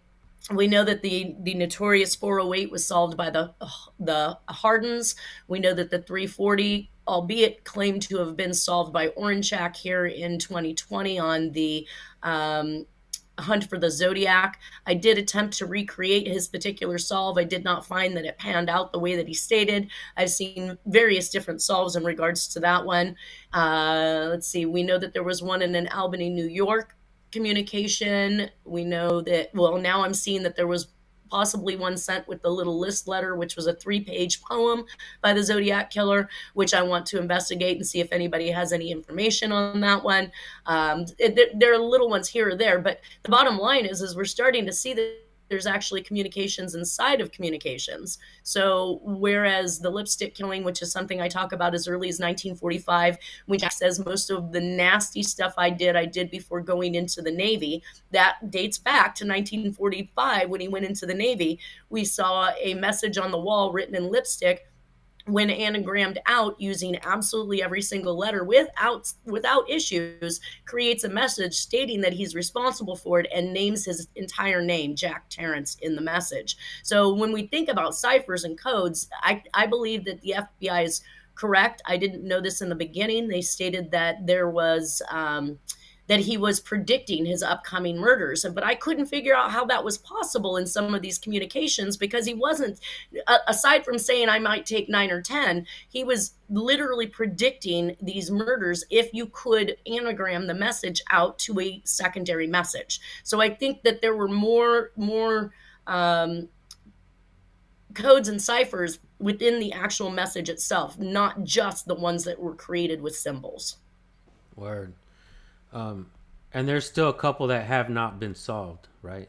B: we know that the notorious 408 was solved by the Hardens. We know that the 340, albeit claimed to have been solved by Oranchak here in 2020 on the Hunt for the Zodiac. I did attempt to recreate his particular solve. I did not find that it panned out the way that he stated. I've seen various different solves in regards to that one. Let's see. We know that there was one in an Albany, New York communication. We know that, well, now I'm seeing that there was possibly one sent with the little list letter, which was a 3-page poem by the Zodiac Killer, which I want to investigate and see if anybody has any information on that one. There are little ones here or there, but the bottom line is we're starting to see that there's actually communications inside of communications. So whereas the lipstick killing, which is something I talk about as early as 1945, when Jack says most of the nasty stuff I did before going into the Navy, that dates back to 1945 when he went into the Navy. We saw a message on the wall written in lipstick when anagrammed out using absolutely every single letter without issues, creates a message stating that he's responsible for it and names his entire name, Jack Terrence, in the message. So when we think about ciphers and codes, I believe that the FBI is correct. I didn't know this in the beginning. They stated that there was that he was predicting his upcoming murders. But I couldn't figure out how that was possible in some of these communications, because he wasn't, aside from saying I might take 9 or 10, he was literally predicting these murders if you could anagram the message out to a secondary message. So I think that there were more codes and ciphers within the actual message itself, not just the ones that were created with symbols.
A: Word. And there's still a couple that have not been solved, right?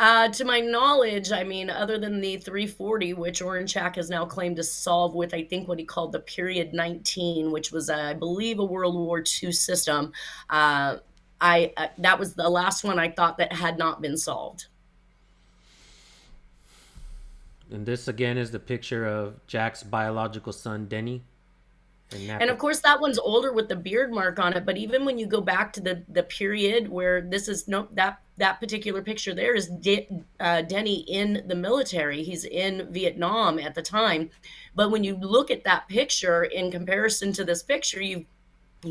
B: To my knowledge, I mean, other than the 340, which Oranchak has now claimed to solve with, I think, what he called the period 19, which was, I believe, a World War II system. That was the last one I thought that had not been solved.
A: And this again is the picture of Jack's biological son, Denny.
B: And of course, that one's older with the beard mark on it. But even when you go back to the period where this is that particular picture, there is Denny in the military. He's in Vietnam at the time. But when you look at that picture in comparison to this picture, you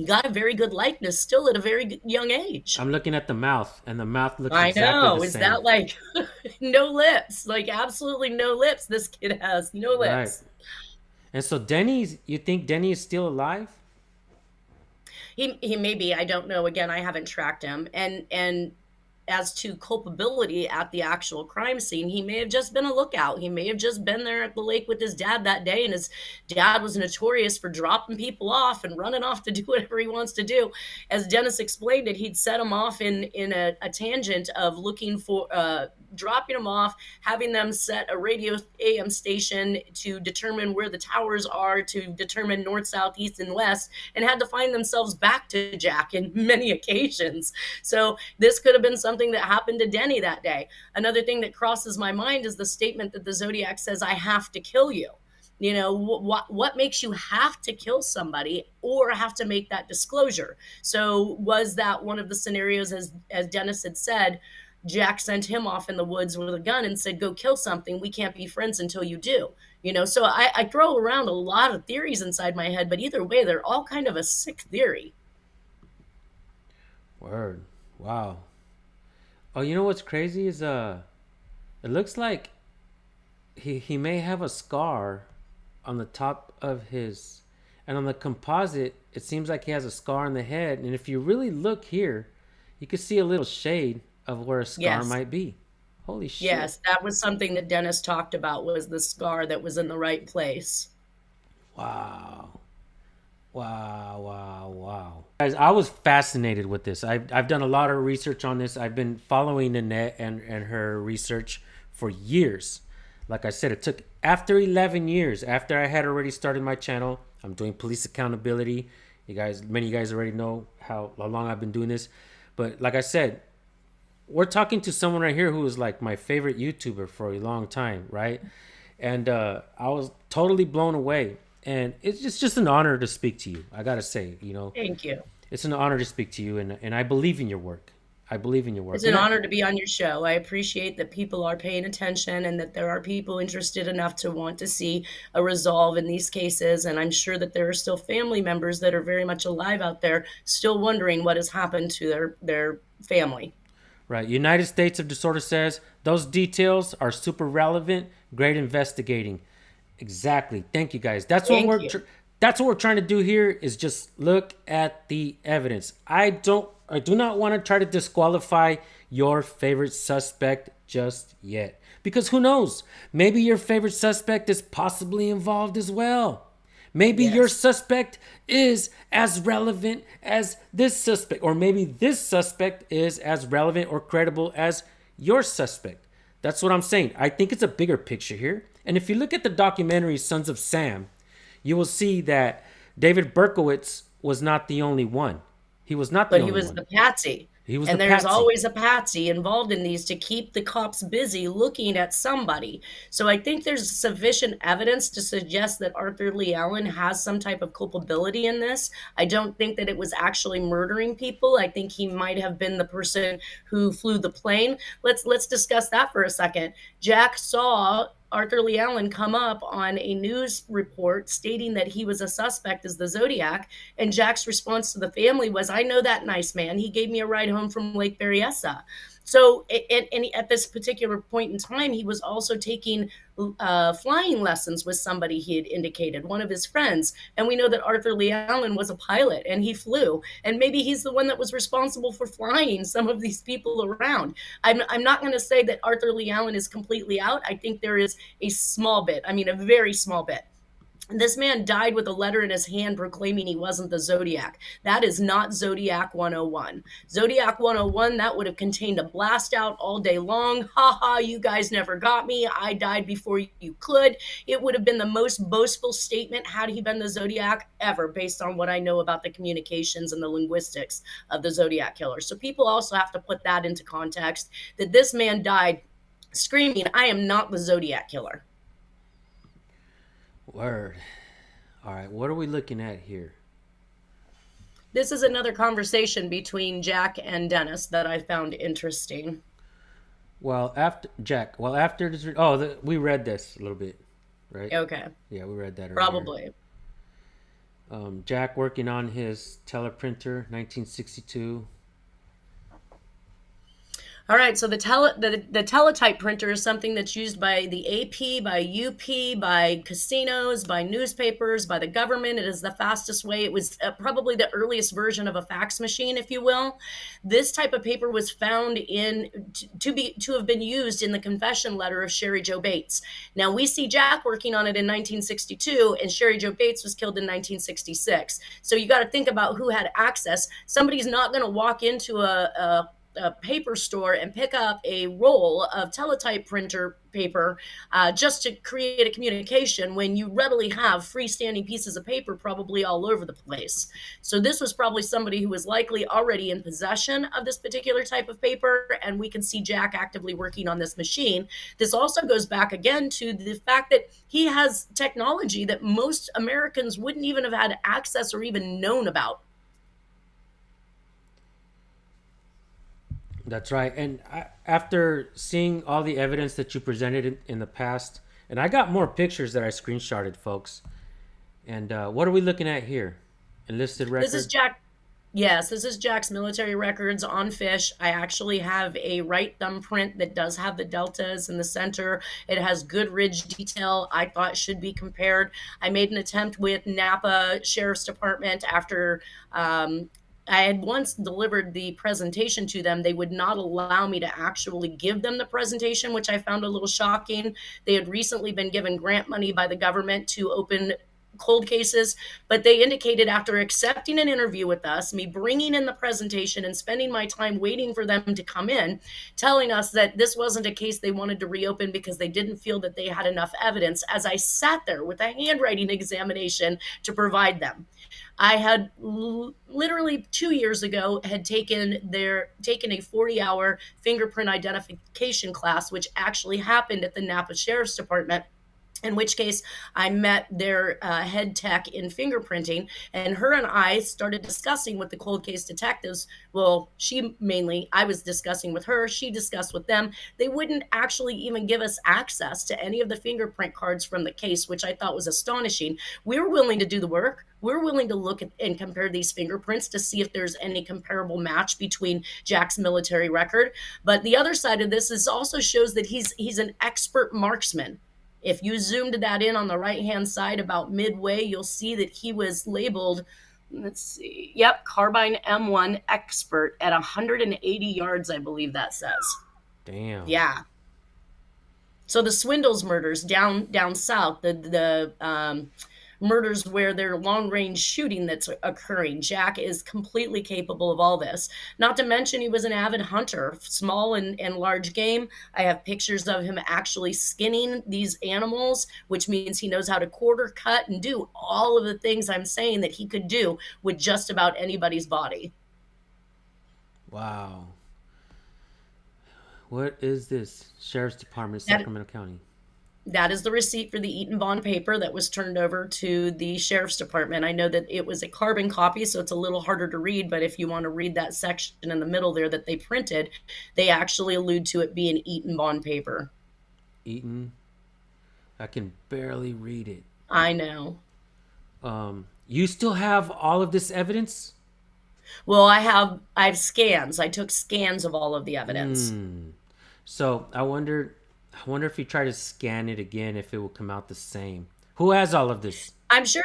B: got a very good likeness still at a very young age.
A: I'm looking at the mouth, and the mouth looks
B: I
A: exactly
B: know.
A: the
B: Is
A: same.
B: that like no lips? Like absolutely no lips. This kid has no lips.
A: Right. And so you think Denny is still alive?
B: He may be. I don't know. Again, I haven't tracked him. And as to culpability at the actual crime scene, he may have just been a lookout. He may have just been there at the lake with his dad that day, and his dad was notorious for dropping people off and running off to do whatever he wants to do. As Dennis explained it, he'd set them off in a tangent of looking for dropping them off, having them set a radio AM station to determine where the towers are, to determine north, south, east, and west, and had to find themselves back to Jack in many occasions. So this could have been something that happened to Denny that day. Another thing that crosses my mind is the statement that the Zodiac says, I have to kill you. You know, what makes you have to kill somebody or have to make that disclosure? So was that one of the scenarios, as Dennis had said, Jack sent him off in the woods with a gun and said, go kill something. We can't be friends until you do. You know, so I throw around a lot of theories inside my head, but either way, they're all kind of a sick theory.
A: Word. Wow. Oh, you know what's crazy is it looks like he may have a scar on the top of his, and on the composite it seems like he has a scar on the head, and if you really look here, you can see a little shade of where a scar
B: Yes.
A: might be. Holy shit.
B: Yes, that was something that Dennis talked about, was the scar that was in the right place.
A: Wow. Wow. Guys, I was fascinated with this. I've done a lot of research on this. I've been following Nanette and her research for years. Like I said, it took after 11 years, after I had already started my channel. I'm doing police accountability. Many of you guys already know how long I've been doing this. But like I said, we're talking to someone right here who was like my favorite YouTuber for a long time, right? And I was totally blown away. And it's just an honor to speak to you. I gotta say, you know,
B: Thank you.
A: it's an honor to speak to you, and I believe in your work. I believe in your work.
B: It's an honor to be on your show. I appreciate that people are paying attention and that there are people interested enough to want to see a resolve in these cases. And I'm sure that there are still family members that are very much alive out there, still wondering what has happened to their family.
A: Right. United States of Disorder says those details are super relevant. Great investigating. Exactly. Thank you, guys. That's what we're trying to do here, is just look at the evidence. I do not want to try to disqualify your favorite suspect just yet. Because who knows? Maybe your favorite suspect is possibly involved as well. Maybe your
B: Yes.
A: suspect is as relevant as this suspect, or maybe this suspect is as relevant or credible as your suspect. That's what I'm saying. I think it's a bigger picture here. And if you look at the documentary Sons of Sam, you will see that David Berkowitz was not the only one. He was not the
B: But he
A: only
B: was
A: one.
B: the patsy.
A: He was
B: And
A: the
B: there's
A: patsy.
B: always a patsy involved in these to keep the cops busy looking at somebody. So I think there's sufficient evidence to suggest that Arthur Lee Allen has some type of culpability in this. I don't think that it was actually murdering people. I think he might have been the person who flew the plane. Let's discuss that for a second. Jack saw Arthur Lee Allen come up on a news report stating that he was a suspect as the Zodiac, and Jack's response to the family was, "I know that nice man. He gave me a ride home from Lake Berryessa." So, and at this particular point in time, he was also taking flying lessons with somebody he had indicated, one of his friends. And we know that Arthur Lee Allen was a pilot and he flew. And maybe he's the one that was responsible for flying some of these people around. I'm not going to say that Arthur Lee Allen is completely out. I think there is a small bit, I mean, a very small bit. This man died with a letter in his hand proclaiming he wasn't the Zodiac. That is not Zodiac 101. Zodiac 101, that would have contained a blast out all day long. Ha ha, you guys never got me. I died before you could. It would have been the most boastful statement had he been the Zodiac ever, based on what I know about the communications and the linguistics of the Zodiac killer. So people also have to put that into context, that this man died screaming, "I am not the Zodiac killer."
A: Word. All right, what are we looking at here?
B: This is another conversation between Jack and Dennis that I found interesting.
A: Well, after this, we read this a little bit, right?
B: Okay,
A: Yeah, we read that earlier.
B: probably.
A: Jack working on his teleprinter, 1962.
B: All right, so the teletype printer is something that's used by the AP, by UP, by casinos, by newspapers, by the government. It is the fastest way. It was probably the earliest version of a fax machine, if you will. This type of paper was found to have been used in the confession letter of Sherry Jo Bates. Now we see Jack working on it in 1962, and Sherry Jo Bates was killed in 1966. So you got to think about who had access. Somebody's not going to walk into a paper store and pick up a roll of teletype printer paper just to create a communication when you readily have freestanding pieces of paper probably all over the place. So this was probably somebody who was likely already in possession of this particular type of paper, and we can see Jack actively working on this machine. This also goes back again to the fact that he has technology that most Americans wouldn't even have had access or even known about.
A: That's right. And after seeing all the evidence that you presented in the past, and I got more pictures that I screenshotted, folks. And what are we looking at here? Enlisted record?
B: This is Jack. Yes, this is Jack's military records on fish. I actually have a right thumbprint that does have the deltas in the center. It has good ridge detail. I thought it should be compared. I made an attempt with Napa Sheriff's Department after I had once delivered the presentation to them. They would not allow me to actually give them the presentation, which I found a little shocking. They had recently been given grant money by the government to open cold cases, but they indicated after accepting an interview with us, me bringing in the presentation and spending my time waiting for them to come in, telling us that this wasn't a case they wanted to reopen because they didn't feel that they had enough evidence, as I sat there with a handwriting examination to provide them. I had literally 2 years ago had taken a 40-hour fingerprint identification class, which actually happened at the Napa Sheriff's Department. In which case I met their head tech in fingerprinting, and her and I started discussing with the cold case detectives. Well, I was discussing with her, she discussed with them. They wouldn't actually even give us access to any of the fingerprint cards from the case, which I thought was astonishing. We're willing to do the work. We're willing to look at and compare these fingerprints to see if there's any comparable match between Jack's military record. But the other side of this is also shows that he's an expert marksman. If you zoomed that in on the right-hand side about midway, you'll see that he was labeled Let's see. Yep, carbine M1 expert at 180 yards, I believe that says.
A: Damn.
B: Yeah. So the Swindles murders down south, the murders where they're long range shooting that's occurring. Jack is completely capable of all this. Not to mention he was an avid hunter, small and large game. I have pictures of him actually skinning these animals, which means he knows how to quarter cut and do all of the things I'm saying that he could do with just about anybody's body.
A: Wow. What is this? Sheriff's Department,
B: That
A: Sacramento County.
B: That is the receipt for the Eaton bond paper that was turned over to the sheriff's department. I know that it was a carbon copy, so it's a little harder to read, but if you want to read that section in the middle there that they printed, they actually allude to it being Eaton bond paper.
A: Eaton. I can barely read it.
B: I know.
A: You still have all of this evidence?
B: Well, I have scans. I took scans of all of the evidence.
A: So I wonder if you try to scan it again, if it will come out the same. Who has all of this?
B: I'm sure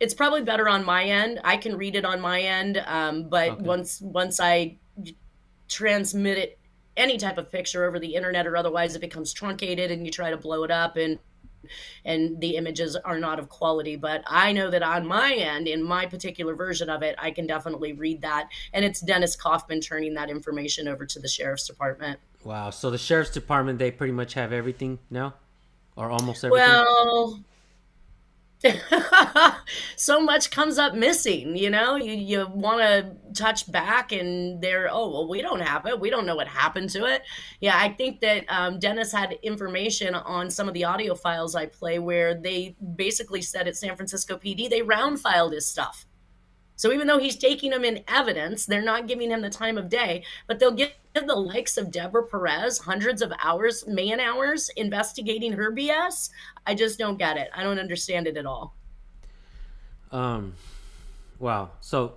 B: it's probably better on my end. I can read it on my end, but
A: Okay.
B: once I transmit it, any type of picture over the internet or otherwise, it becomes truncated and you try to blow it up and the images are not of quality. But I know that on my end, in my particular version of it, I can definitely read that. And it's Dennis Kaufman turning that information over to the sheriff's department.
A: Wow. So the sheriff's department, they pretty much have everything now? Or almost everything?
B: Well, so much comes up missing, you want to touch back and they're, oh, well, we don't have it, we don't know what happened to it. Yeah, I think that Dennis had information on some of the audio files I play where they basically said at San Francisco PD they round filed his stuff. So even though he's taking them in evidence, they're not giving him the time of day, but they'll give the likes of Deborah Perez hundreds of hours, man hours, investigating her BS. I just don't get it. I don't understand it at all.
A: Wow. So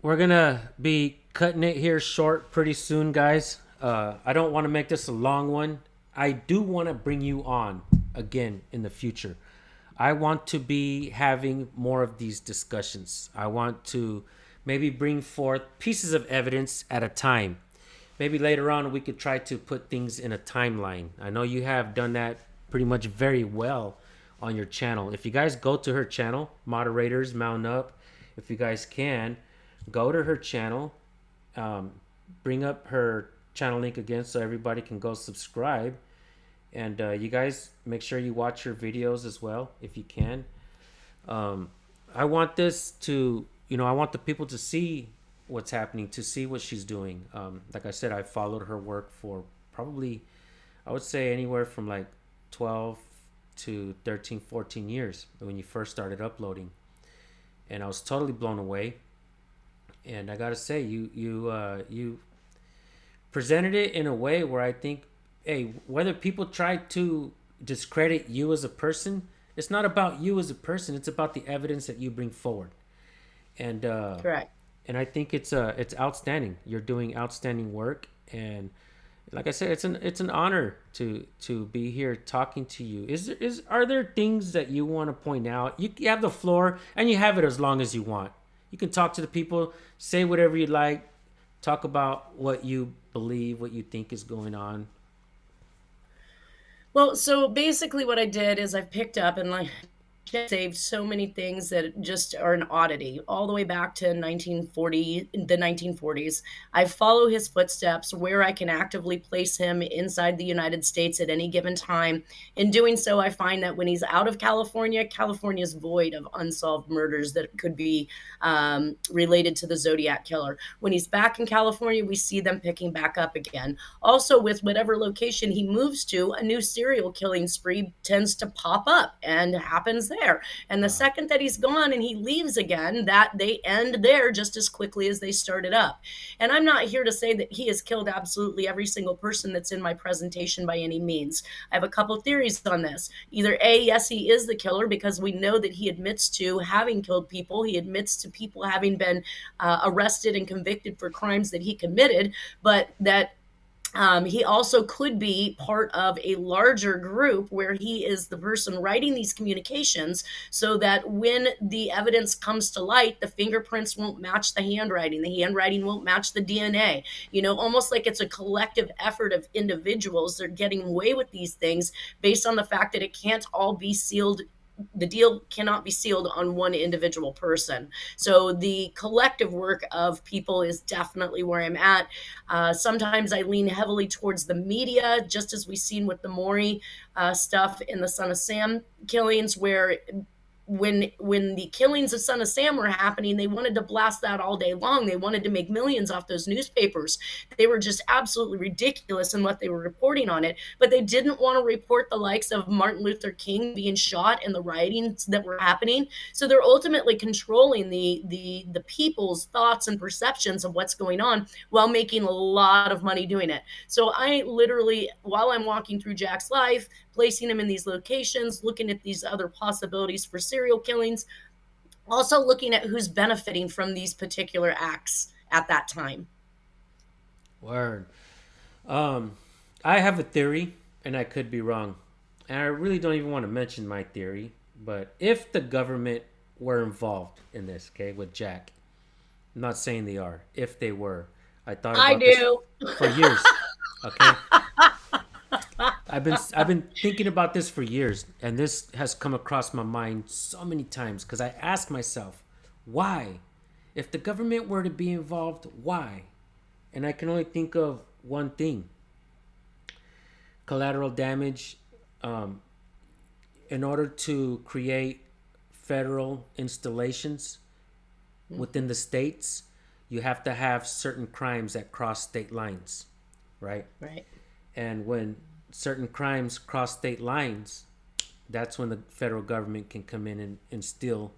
A: we're going to be cutting it here short pretty soon, guys. I don't want to make this a long one. I do want to bring you on again in the future. I want to be having more of these discussions. I want to maybe bring forth pieces of evidence at a time. Maybe later on we could try to put things in a timeline. I know you have done that pretty much very well on your channel. If you guys go to her channel, moderators, mount up. If you guys can, go to her channel, bring up her channel link again so everybody can go subscribe. And you guys make sure you watch her videos as well if you can. I want this to, I want the people to see what's happening, to see what she's doing. Like I said, I followed her work for probably, I would say anywhere from like 12 to 13, 14 years when you first started uploading. And I was totally blown away. And I got to say, you presented it in a way where I think, hey, whether people try to discredit you as a person, it's not about you as a person. It's about the evidence that you bring forward. And
B: Correct.
A: And I think it's outstanding. You're doing outstanding work, and like I said, it's an honor to be here talking to you. Are there things that you want to point out? You have the floor, and you have it as long as you want. You can talk to the people, say whatever you like, talk about what you believe, what you think is going on.
B: Well, so basically what I did is I've picked up and saved so many things that just are an oddity all the way back to the 1940s. I follow his footsteps where I can actively place him inside the United States at any given time. In doing so, I find that when he's out of California, California is void of unsolved murders that could be related to the Zodiac killer. When he's back in California, we see them picking back up again. Also, with whatever location he moves to, a new serial killing spree tends to pop up and happens there. And the second that he's gone and he leaves again, that they end there just as quickly as they started up. And I'm not here to say that he has killed absolutely every single person that's in my presentation by any means. I have a couple theories on this. Either A, yes, he is the killer because we know that he admits to having killed people. He admits to people having been arrested and convicted for crimes that he committed, but that He also could be part of a larger group where he is the person writing these communications so that when the evidence comes to light, the fingerprints won't match the handwriting won't match the DNA. Almost like it's a collective effort of individuals. They're getting away with these things based on the fact that it can't all be sealed. The deal cannot be sealed on one individual person. So the collective work of people is definitely where I'm at. Sometimes I lean heavily towards the media, just as we've seen with the Maury stuff in the Son of Sam killings, where when the killings of Son of Sam were happening, they wanted to blast that all day long. They wanted to make millions off those newspapers. They were just absolutely ridiculous in what they were reporting on it, but they didn't want to report the likes of Martin Luther King being shot and the riotings that were happening. So they're ultimately controlling the people's thoughts and perceptions of what's going on while making a lot of money doing it. So I literally, while I'm walking through Jack's life, placing him in these locations, looking at these other possibilities for serial killings, also looking at who's benefiting from these particular acts at that time.
A: Word. I have a theory, and I could be wrong. And I really don't even want to mention my theory, but if the government were involved in this, okay, with Jack, I'm not saying they are. If they were, I thought about this for years. Okay. I've been thinking about this for years, and this has come across my mind so many times because I ask myself, why? If the government were to be involved, why? And I can only think of one thing: collateral damage. In order to create federal installations within the states, you have to have certain crimes that cross state lines, right?
B: Right.
A: And when certain crimes cross state lines, that's when the federal government can come in and instill,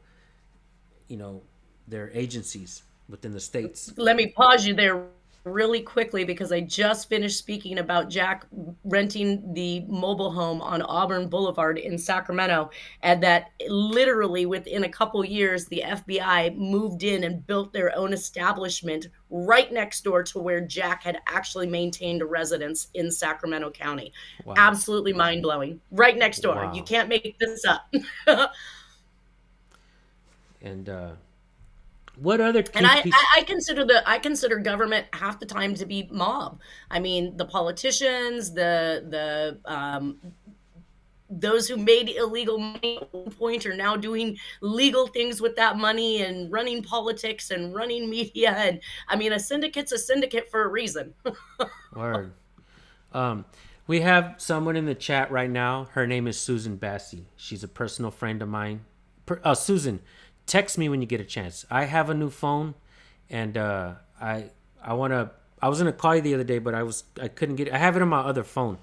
A: their agencies within the states.
B: Let me pause you there really quickly because I just finished speaking about Jack renting the mobile home on Auburn Boulevard in Sacramento, and that literally within a couple years, the FBI moved in and built their own establishment right next door to where Jack had actually maintained a residence in Sacramento County.
A: Wow.
B: Absolutely mind-blowing. Right next door.
A: Wow.
B: You can't make this up.
A: And what other
B: And I consider government half the time to be mob. I mean, the politicians, those who made illegal money at one point are now doing legal things with that money and running politics and running media. And I mean, a syndicate's a syndicate for a reason.
A: Word. We have someone in the chat right now. Her name is Susan Bassey. She's a personal friend of mine. Susan, text me when you get a chance. I have a new phone, and I was gonna call you the other day, but I couldn't get it. I have it on my other phone.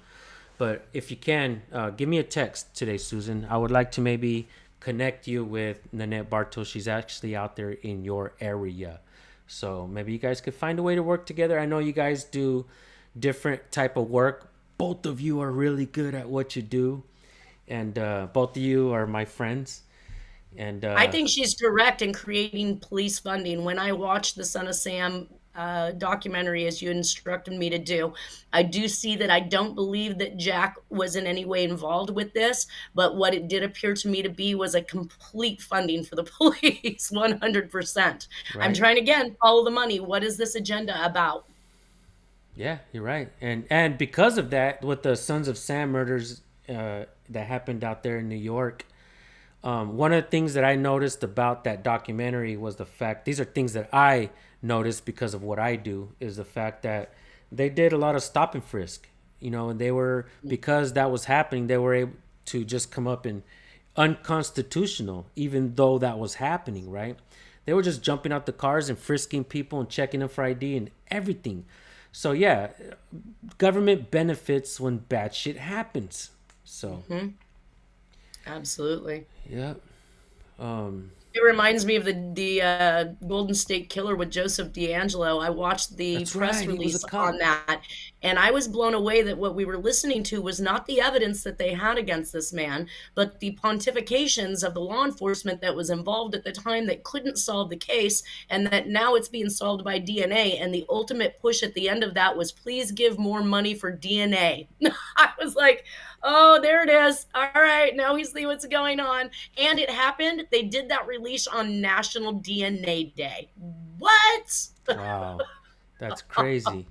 A: But if you can, give me a text today, Susan. I would like to maybe connect you with Nanette Bartow. She's actually out there in your area. So maybe you guys could find a way to work together. I know you guys do different type of work. Both of you are really good at what you do. And both of you are my friends. And
B: I think she's correct in creating police funding. When I watched the Son of Sam documentary, as you instructed me to do, I do see that I don't believe that Jack was in any way involved with this, but what it did appear to me to be was a complete funding for the police, 100%.
A: Right.
B: I'm trying again, follow the money. What is this agenda about?
A: Yeah, you're right. And because of that, with the Sons of Sam murders that happened out there in New York, one of the things that I noticed about that documentary was the fact, these are things that I noticed because of what I do, is the fact that they did a lot of stop and frisk, and they were, because that was happening, they were able to just come up and unconstitutional, even though that was happening, right? They were just jumping out the cars and frisking people and checking them for ID and everything. So yeah, government benefits when bad shit happens. So
B: Absolutely.
A: yeah.
B: It reminds me of the Golden State Killer with Joseph D'Angelo. I watched the
A: That's
B: press
A: right, he was a
B: release
A: cop.
B: on that, and I was blown away that what we were listening to was not the evidence that they had against this man, but the pontifications of the law enforcement that was involved at the time that couldn't solve the case, and that now it's being solved by DNA. And the ultimate push at the end of that was, please give more money for DNA. I was like, oh, there it is. All right, now we see what's going on. And it happened. They did that release on National DNA Day. What?
A: Wow, that's crazy,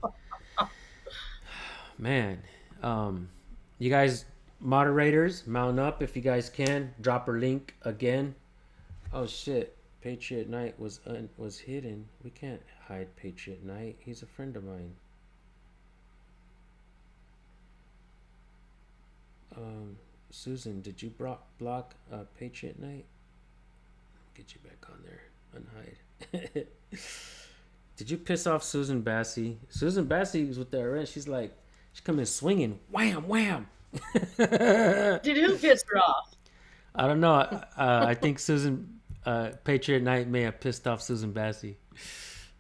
A: man. You guys, moderators, mount up if you guys can. Drop her link again. Oh shit, Patriot Knight was hidden. We can't hide Patriot Knight. He's a friend of mine. Susan, did you block Patriot Knight? Get you back on there. Unhide. Did you piss off Susan Bassey? Susan Bassey was with the arrest. She's like, she come in swinging, wham, wham.
B: Did who piss her off?
A: I don't know. I think Susan Patriot Knight may have pissed off Susan Bassey.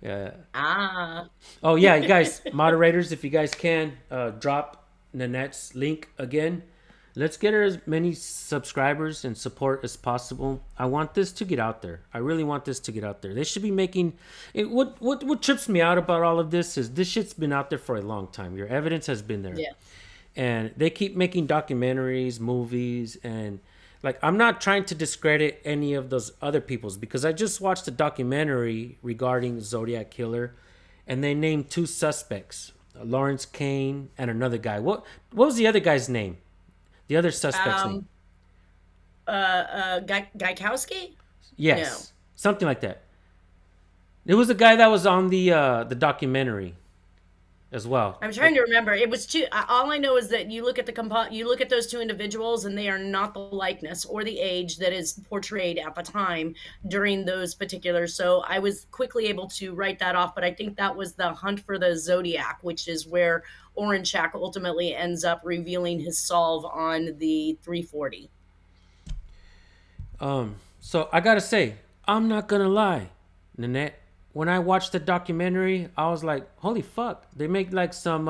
A: Yeah.
B: Ah.
A: Oh yeah, you guys, moderators, if you guys can drop Nanette's link again. Let's get her as many subscribers and support as possible. I want this to get out there. I really want this to get out there. They should be making it. What trips me out about all of this is this shit's been out there for a long time. Your evidence has been there.
B: Yeah.
A: And they keep making documentaries, movies, and like I'm not trying to discredit any of those other people's, because I just watched a documentary regarding Zodiac Killer, and they named 2 suspects, Lawrence Kane and another guy. What was the other guy's name? The other suspect's name?
B: Gaikowski?
A: Yes,
B: No.
A: something like that. It was the guy that was on the documentary as well.
B: I'm trying to remember. It was two. All I know is that you look at you look at those 2 individuals, and they are not the likeness or the age that is portrayed at the time during those particulars. So I was quickly able to write that off. But I think that was the Hunt for the Zodiac, which is where Oranchak ultimately ends up revealing his solve on the 340.
A: So I gotta say, I'm not gonna lie, Nanette. When I watched the documentary, I was like, holy fuck. They make like some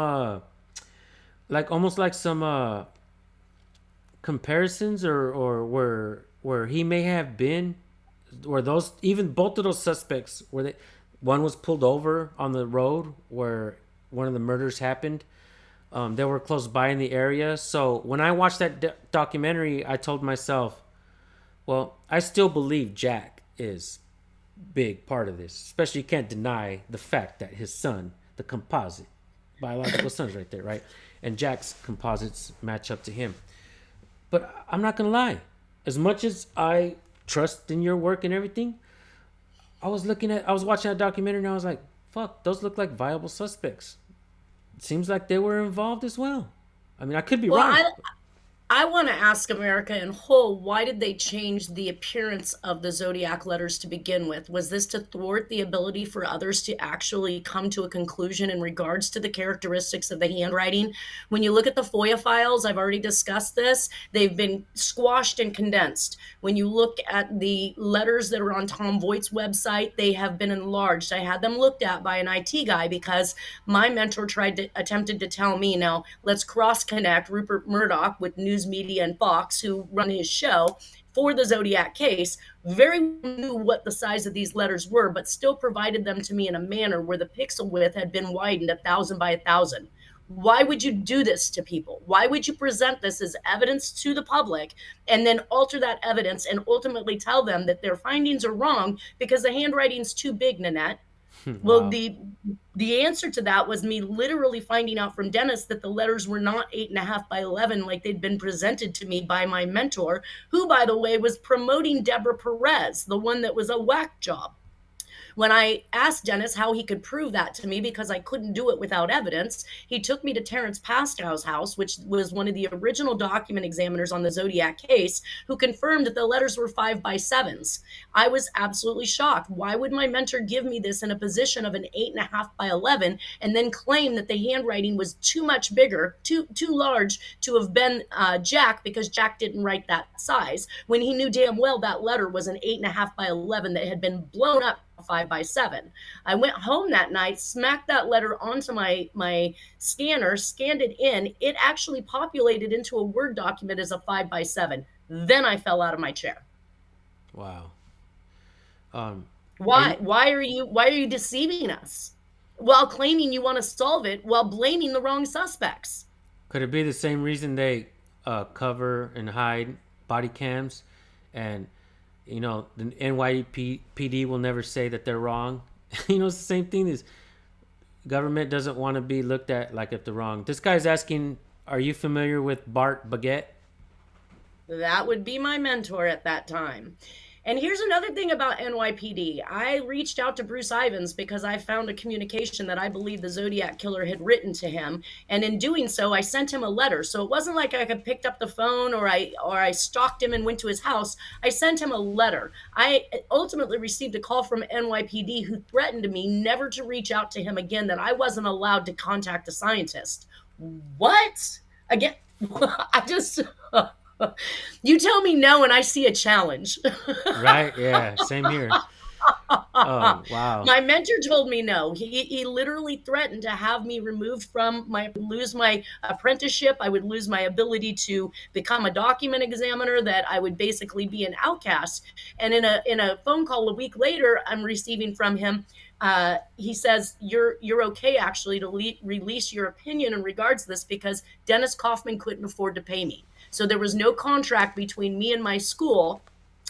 A: like almost like some comparisons or where he may have been, where those, even both of those suspects, where one was pulled over on the road where one of the murders happened. They were close by in the area. So when I watched that documentary, I told myself, well, I still believe Jack is big part of this. Especially, you can't deny the fact that his son, the composite, biological son's right there, right? And Jack's composites match up to him. But I'm not gonna lie, as much as I trust in your work and everything, I was watching that documentary and I was like, fuck, those look like viable suspects. It seems like they were involved as well. I mean, I could be wrong.
B: I want to ask America in whole, why did they change the appearance of the Zodiac letters to begin with? Was this to thwart the ability for others to actually come to a conclusion in regards to the characteristics of the handwriting? When you look at the FOIA files, I've already discussed this, they've been squashed and condensed. When you look at the letters that are on Tom Voigt's website, they have been enlarged. I had them looked at by an IT guy because my mentor attempted to tell me, now let's cross connect Rupert Murdoch with News Media and Fox, who run his show for the Zodiac case, very knew what the size of these letters were, but still provided them to me in a manner where the pixel width had been widened 1,000 by 1,000. Why would you do this to people? Why would you present this as evidence to the public and then alter that evidence and ultimately tell them that their findings are wrong because the handwriting's too big, Nanette? Well,
A: Wow.
B: the answer to that was me literally finding out from Dennis that the letters were not 8.5 by 11 like they'd been presented to me by my mentor, who, by the way, was promoting Deborah Perez, the one that was a whack job. When I asked Dennis how he could prove that to me, because I couldn't do it without evidence, he took me to Terrence Pascow's house, which was one of the original document examiners on the Zodiac case, who confirmed that the letters were 5x7s. I was absolutely shocked. Why would my mentor give me this in a position of an 8.5x11 and then claim that the handwriting was too much bigger, too large to have been Jack, because Jack didn't write that size, when he knew damn well that letter was an 8.5x11 that had been blown up 5x7. I went home that night, smacked that letter onto my scanner, scanned it in. It actually populated into a Word document as a 5x7. Then I fell out of my chair.
A: Wow.
B: Why? Why are you deceiving us while claiming you want to solve it while blaming the wrong suspects?
A: Could it be the same reason they cover and hide body cams, and the NYPD will never say that they're wrong? It's the same thing. Is government doesn't want to be looked at like if they're wrong. This guy's asking, are you familiar with Bart Baguette?
B: That would be my mentor at that time. And here's another thing about NYPD. I reached out to Bruce Ivins because I found a communication that I believe the Zodiac killer had written to him. And in doing so, I sent him a letter. So it wasn't like I could picked up the phone or I stalked him and went to his house. I sent him a letter. I ultimately received a call from NYPD who threatened me never to reach out to him again, that I wasn't allowed to contact a scientist. What? Again, I just... You tell me no and I see a challenge.
A: Right? Yeah, same here. Oh, wow.
B: My mentor told me no. He literally threatened to have me removed from lose my apprenticeship. I would lose my ability to become a document examiner, that I would basically be an outcast. And in a phone call a week later, I'm receiving from him, he says, you're okay actually to release your opinion in regards to this, because Dennis Kaufman couldn't afford to pay me. So there was no contract between me and my school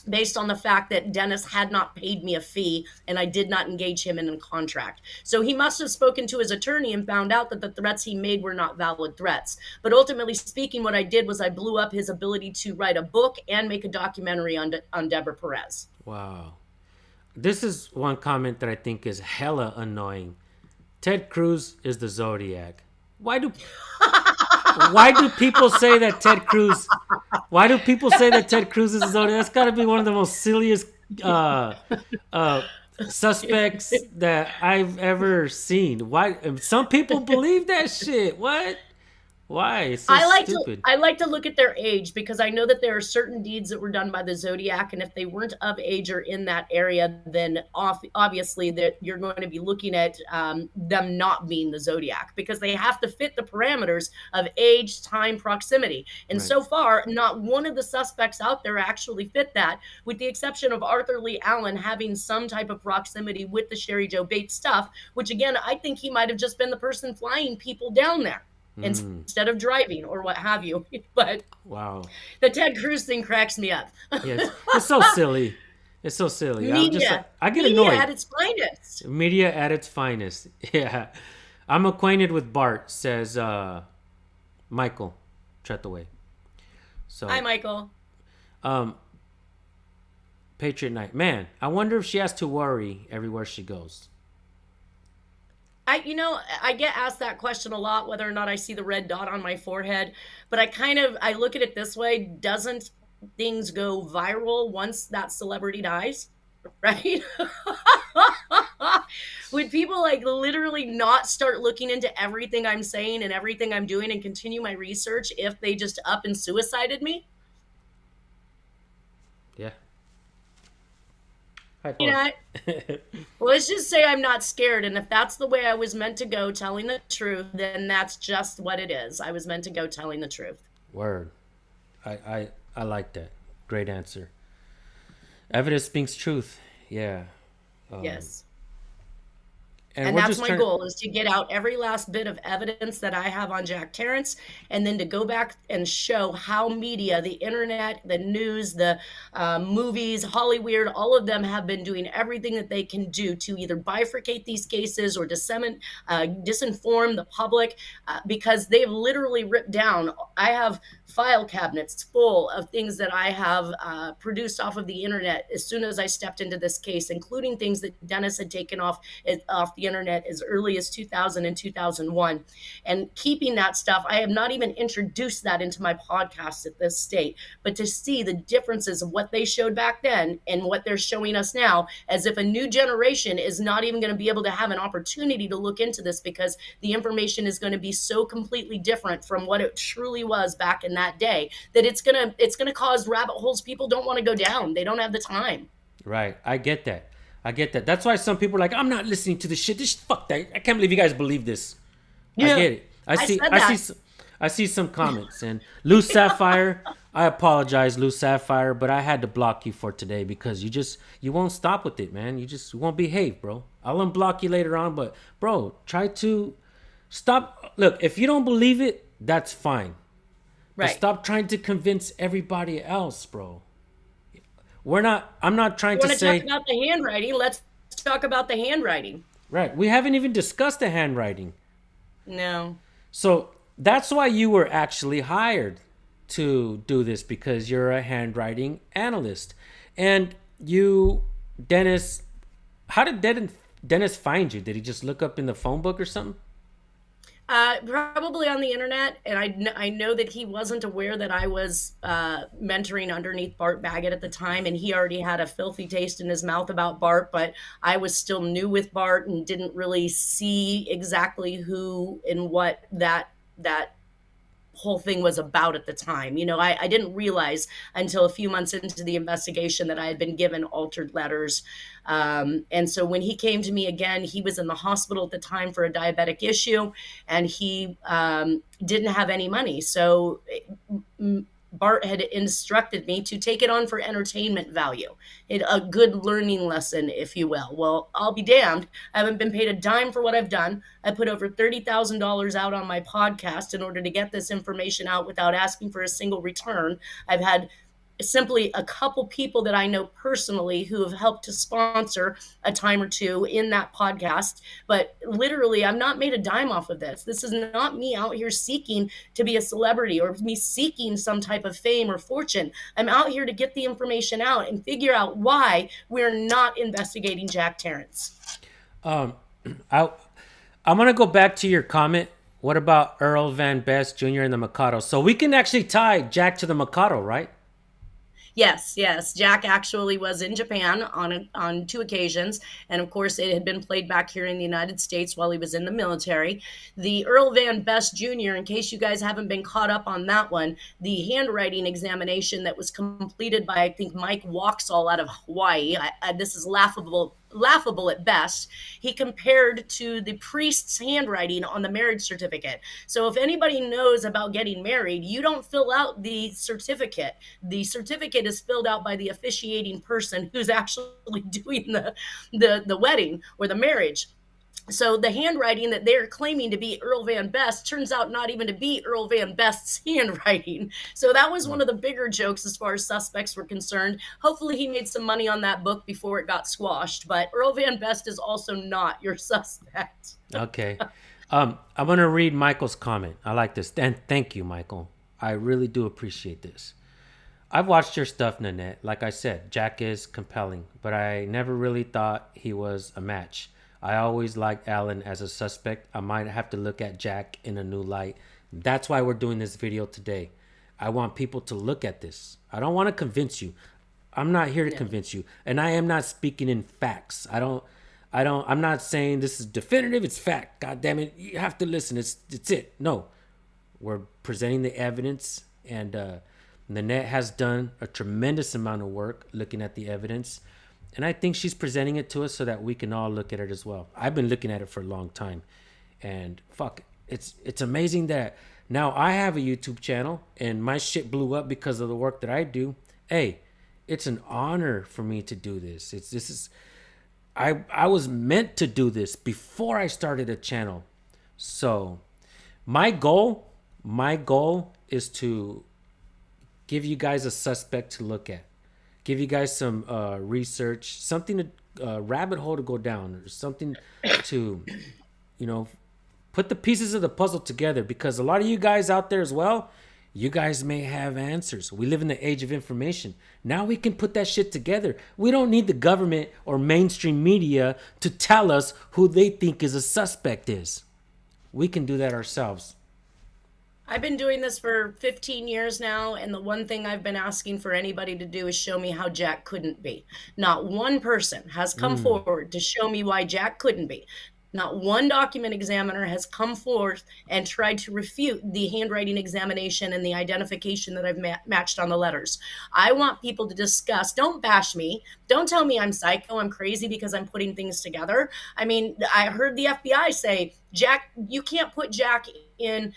B: based on the fact that Dennis had not paid me a fee and I did not engage him in a contract. So he must have spoken to his attorney and found out that the threats he made were not valid threats. But ultimately speaking, what I did was I blew up his ability to write a book and make a documentary on Deborah Perez.
A: Wow. This is one comment that I think is hella annoying. Ted Cruz is the Zodiac. Why do people say that Ted Cruz? Why do people say that Ted Cruz is the Zodiac? That's got to be one of the most silliest suspects that I've ever seen. Why? Some people believe that shit. What? Why? It's so stupid.
B: I like to look at their age, because I know that there are certain deeds that were done by the Zodiac, and if they weren't of age or in that area, then obviously that you're going to be looking at them not being the Zodiac, because they have to fit the parameters of age, time, proximity. And
A: Right.
B: so far, not one of the suspects out there actually fit that, with the exception of Arthur Lee Allen having some type of proximity with the Sherry Joe Bates stuff, which again, I think he might have just been the person flying people down there instead of driving or what have you. But
A: Wow.
B: the Ted Cruz thing cracks me up.
A: Yes, it's so silly. It's so silly.
B: Media.
A: I get
B: Media
A: annoyed.
B: at its finest.
A: Media at its finest. Yeah. I'm acquainted with Bart, says Michael Trethaway. So
B: Hi, Michael.
A: Patriot Night. Man, I wonder if she has to worry everywhere she goes.
B: I get asked that question a lot, whether or not I see the red dot on my forehead, but I look at it this way: doesn't things go viral once that celebrity dies? Right? Would people literally not start looking into everything I'm saying and everything I'm doing and continue my research if they just up and suicided me?
A: Yeah.
B: You know, let's just say I'm not scared, and if that's the way I was meant to go, telling the truth, then that's just what it is. I was meant to go telling the truth.
A: Word. I like that. Great answer. Evidence speaks truth. Yeah.
B: Yes.
A: And
B: And
A: we're
B: that's
A: just
B: my
A: trying-
B: goal, is to get out every last bit of evidence that I have on Jack Terrence, and then to go back and show how media, the internet, the news, the movies, Hollywood, all of them have been doing everything that they can do to either bifurcate these cases or disinform the public, because they've literally ripped down. I have file cabinets full of things that I have produced off of the internet as soon as I stepped into this case, including things that Dennis had taken off the internet as early as 2000 and 2001. And keeping that stuff, I have not even introduced that into my podcast at this state. But to see the differences of what they showed back then and what they're showing us now, as if a new generation is not even going to be able to have an opportunity to look into this because the information is going to be so completely different from what it truly was back in that day, that it's gonna cause rabbit holes people don't want to go down. They don't have the time.
A: Right. I get that. That's why some people are like, I'm not listening to this shit. This fuck that. I can't believe you guys believe this.
B: Yeah,
A: I get it.
B: said that.
A: I see some comments, and Lou Sapphire, I apologize, Lou Sapphire, but I had to block you for today because you won't stop with it, man. You won't behave, bro. I'll unblock you later on, but bro, try to stop. Look, if you don't believe it, that's fine. But
B: Right.
A: stop trying to convince everybody else, bro. I'm not trying
B: Want
A: to
B: to
A: say,
B: talk about the handwriting? Let's talk about the handwriting.
A: right. We haven't even discussed the handwriting.
B: No.
A: So that's why you were actually hired to do this, because you're a handwriting analyst. And you, Dennis, how did Dennis find you? Did he just look up in the phone book or something?
B: Probably on the internet, and I know that he wasn't aware that I was mentoring underneath Bart Baggett at the time, and he already had a filthy taste in his mouth about Bart, but I was still new with Bart and didn't really see exactly who and what that whole thing was about at the time. I didn't realize until a few months into the investigation that I had been given altered letters. And so when he came to me again, he was in the hospital at the time for a diabetic issue, and he didn't have any money. So Bart had instructed me to take it on for entertainment value, a good learning lesson, if you will. Well, I'll be damned. I haven't been paid a dime for what I've done. I put over $30,000 out on my podcast in order to get this information out without asking for a single return. I've had simply a couple people that I know personally who have helped to sponsor a time or two in that podcast. But literally, I've not made a dime off of this. This is not me out here seeking to be a celebrity or me seeking some type of fame or fortune. I'm out here to get the information out and figure out why we're not investigating Jack Terrence.
A: I'm going to go back to your comment. What about Earl Van Best Jr. and the Mikado? So we can actually tie Jack to the Mikado, right?
B: Yes. Jack actually was in Japan on 2 occasions. And of course, it had been played back here in the United States while he was in the military. The Earl Van Best Jr., in case you guys haven't been caught up on that one, the handwriting examination that was completed by, I think, Mike Waxall out of Hawaii. This is laughable at best. He compared to the priest's handwriting on the marriage certificate. So if anybody knows about getting married, you don't fill out the certificate. The certificate is filled out by the officiating person who's actually doing the wedding or the marriage. So the handwriting that they're claiming to be Earl Van Best turns out not even to be Earl Van Best's handwriting. So that was one of the bigger jokes as far as suspects were concerned. Hopefully he made some money on that book before it got squashed, but Earl Van Best is also not your suspect.
A: Okay. I'm going to read Michael's comment. I like this. And thank you, Michael. I really do appreciate this. I've watched your stuff, Nanette. Like I said, Jack is compelling, but I never really thought he was a match. I always liked Alan as a suspect. I might have to look at Jack in a new light. That's why we're doing this video today. I want people to look at this. I don't want to convince you. I'm not here to convince you. And I am not speaking in facts. I'm not saying this is definitive. It's fact. God damn it. You have to listen. It's it. No. We're presenting the evidence, and Nanette has done a tremendous amount of work looking at the evidence. And I think she's presenting it to us so that we can all look at it as well. I've been looking at it for a long time. And fuck, it's amazing that now I have a YouTube channel and my shit blew up because of the work that I do. Hey, it's an honor for me to do this. I was meant to do this before I started a channel. So my goal is to give you guys a suspect to look at. Give you guys some research, something to rabbit hole to go down, or something to, put the pieces of the puzzle together. Because a lot of you guys out there as well, You guys may have answers. We live in the age of information. Now we can put that shit together. We don't need the government or mainstream media to tell us who they think is a suspect is. We can do that ourselves.
B: I've been doing this for 15 years now, and the one thing I've been asking for anybody to do is show me how Jack couldn't be. Not one person has come forward to show me why Jack couldn't be. Not one document examiner has come forth and tried to refute the handwriting examination and the identification that I've matched on the letters. I want people to discuss. Don't bash me. Don't tell me I'm psycho, I'm crazy because I'm putting things together. I mean, I heard the FBI say, Jack, you can't put Jack in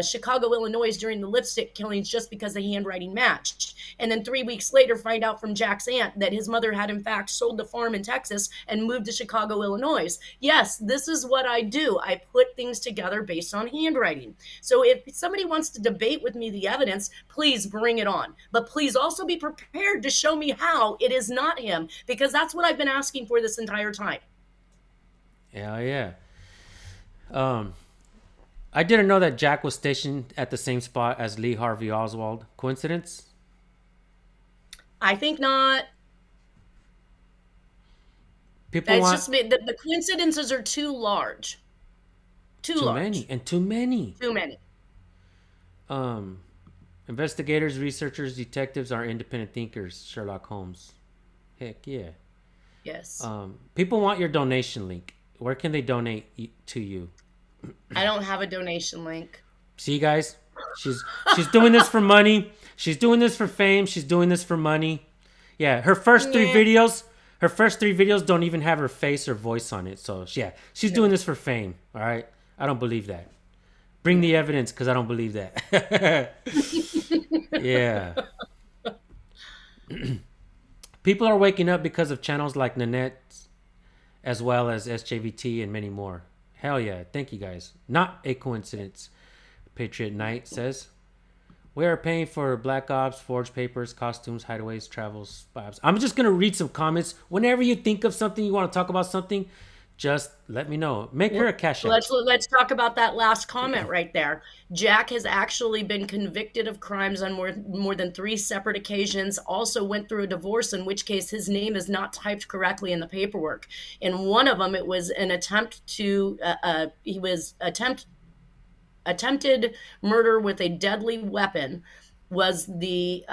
B: Chicago, Illinois during the lipstick killings just because the handwriting matched. And then 3 weeks later, find out from Jack's aunt that his mother had in fact sold the farm in Texas and moved to Chicago, Illinois. Yes, this is what I do. I put things together based on handwriting. So if somebody wants to debate with me the evidence, please bring it on. But please also be prepared to show me how it is not him, because that's what I've been asking for this entire time.
A: Hell yeah. I didn't know that Jack was stationed at the same spot as Lee Harvey Oswald. Coincidence?
B: I think not.
A: People
B: It's
A: want
B: just the coincidences are too large. Too large.
A: many and too many.
B: Too many.
A: Investigators, researchers, detectives are independent thinkers. Sherlock Holmes. Heck yeah.
B: Yes.
A: People want your donation link. Where can they donate to you?
B: I don't have a donation link.
A: See, guys, she's doing this for money. She's doing this for fame. She's doing this for money. Yeah, her first three videos don't even have her face or voice on it. So yeah, she's doing this for fame. All right, I don't believe that. Bring the evidence, because I don't believe that. Yeah. People are waking up because of channels like Nanette, as well as SJVT and many more. Hell yeah. Thank you guys. Not a coincidence. Patriot Knight says, we are paying for Black Ops, forged papers, costumes, hideaways, travels, spy. I'm just going to read some comments. Whenever you think of something, you want to talk about something, just let me know. Make her a cash app.
B: Let's talk about that last comment right there. Jack has actually been convicted of crimes on more than 3 separate occasions. Also went through a divorce, in which case his name is not typed correctly in the paperwork. In one of them, it was an attempt to attempted murder with a deadly weapon was the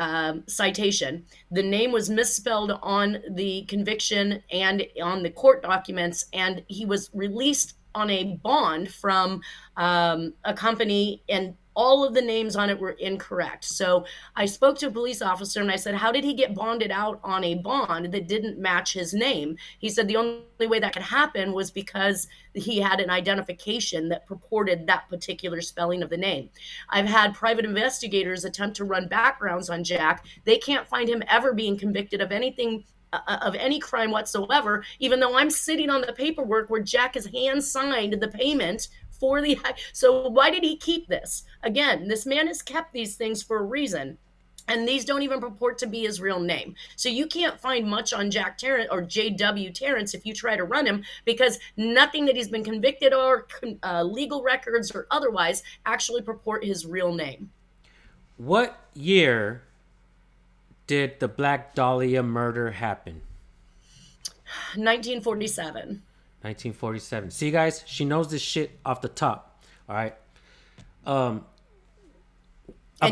B: citation. The name was misspelled on the conviction and on the court documents, and he was released on a bond from a company, and all of the names on it were incorrect. So I spoke to a police officer and I said, how did he get bonded out on a bond that didn't match his name? He said the only way that could happen was because he had an identification that purported that particular spelling of the name. I've had private investigators attempt to run backgrounds on Jack. They can't find him ever being convicted of anything, of any crime whatsoever, even though I'm sitting on the paperwork where Jack has hand signed the payment for the. So why did he keep this? Again, this man has kept these things for a reason, and these don't even purport to be his real name. So you can't find much on Jack Tarrant or J.W. Terrence if you try to run him, because nothing that he's been convicted or legal records or otherwise actually purport his real name.
A: What year did the Black Dahlia murder happen?
B: 1947.
A: 1947. See, guys, she knows this shit off the top. All right.
B: And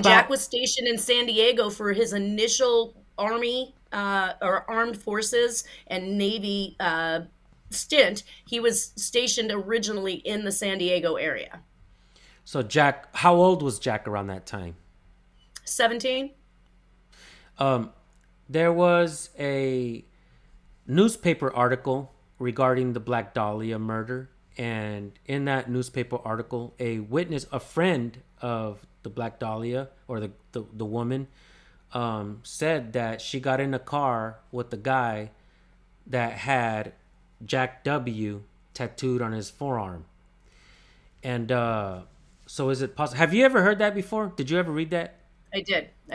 B: Jack was stationed in San Diego for his initial Army or Armed Forces and Navy stint. He was stationed originally in the San Diego area.
A: So Jack, how old was Jack around that time?
B: 17.
A: There was a newspaper article regarding the Black Dahlia murder, and in that newspaper article, a witness, a friend of the Black Dahlia, or the woman, said that she got in a car with the guy that had Jack W. tattooed on his forearm. And so is it possible? Have you ever heard that before? Did you ever read that?
B: I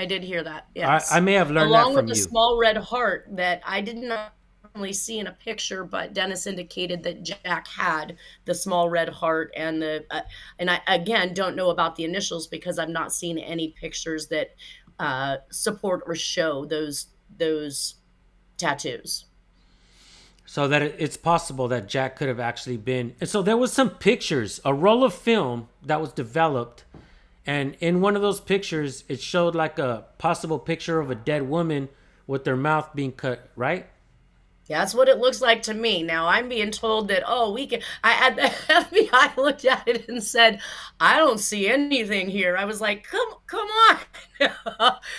B: did hear that. Yes.
A: I may have learned
B: Along
A: that from
B: with
A: you.
B: a small red heart that I did not definitely seen a picture, but Dennis indicated that Jack had the small red heart and and I again don't know about the initials because I've not seen any pictures that support or show those tattoos.
A: So that it's possible that Jack could have actually been. And so there was some pictures, a roll of film that was developed, and in one of those pictures, it showed like a possible picture of a dead woman with their mouth being cut, right?
B: That's what it looks like to me. Now I'm being told that, oh, we can. The FBI looked at it and said, I don't see anything here. I was like, come on.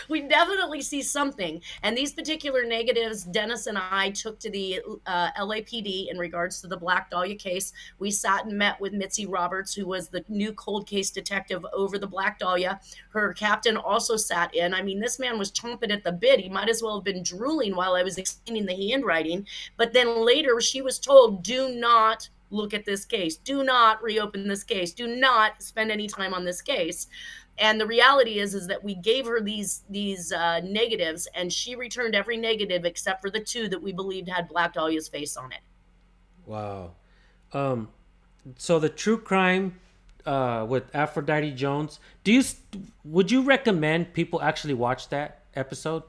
B: We definitely see something. And these particular negatives, Dennis and I took to the LAPD in regards to the Black Dahlia case. We sat and met with Mitzi Roberts, who was the new cold case detective over the Black Dahlia. Her captain also sat in. I mean, this man was chomping at the bit. He might as well have been drooling while I was explaining the handwriting. But then later she was told, do not look at this case. Do not reopen this case. Do not spend any time on this case. And the reality is that we gave her these negatives, and she returned every negative except for the two that we believed had Black Dahlia's face on it.
A: Wow. So the true crime with Aphrodite Jones, would you recommend people actually watch that episode?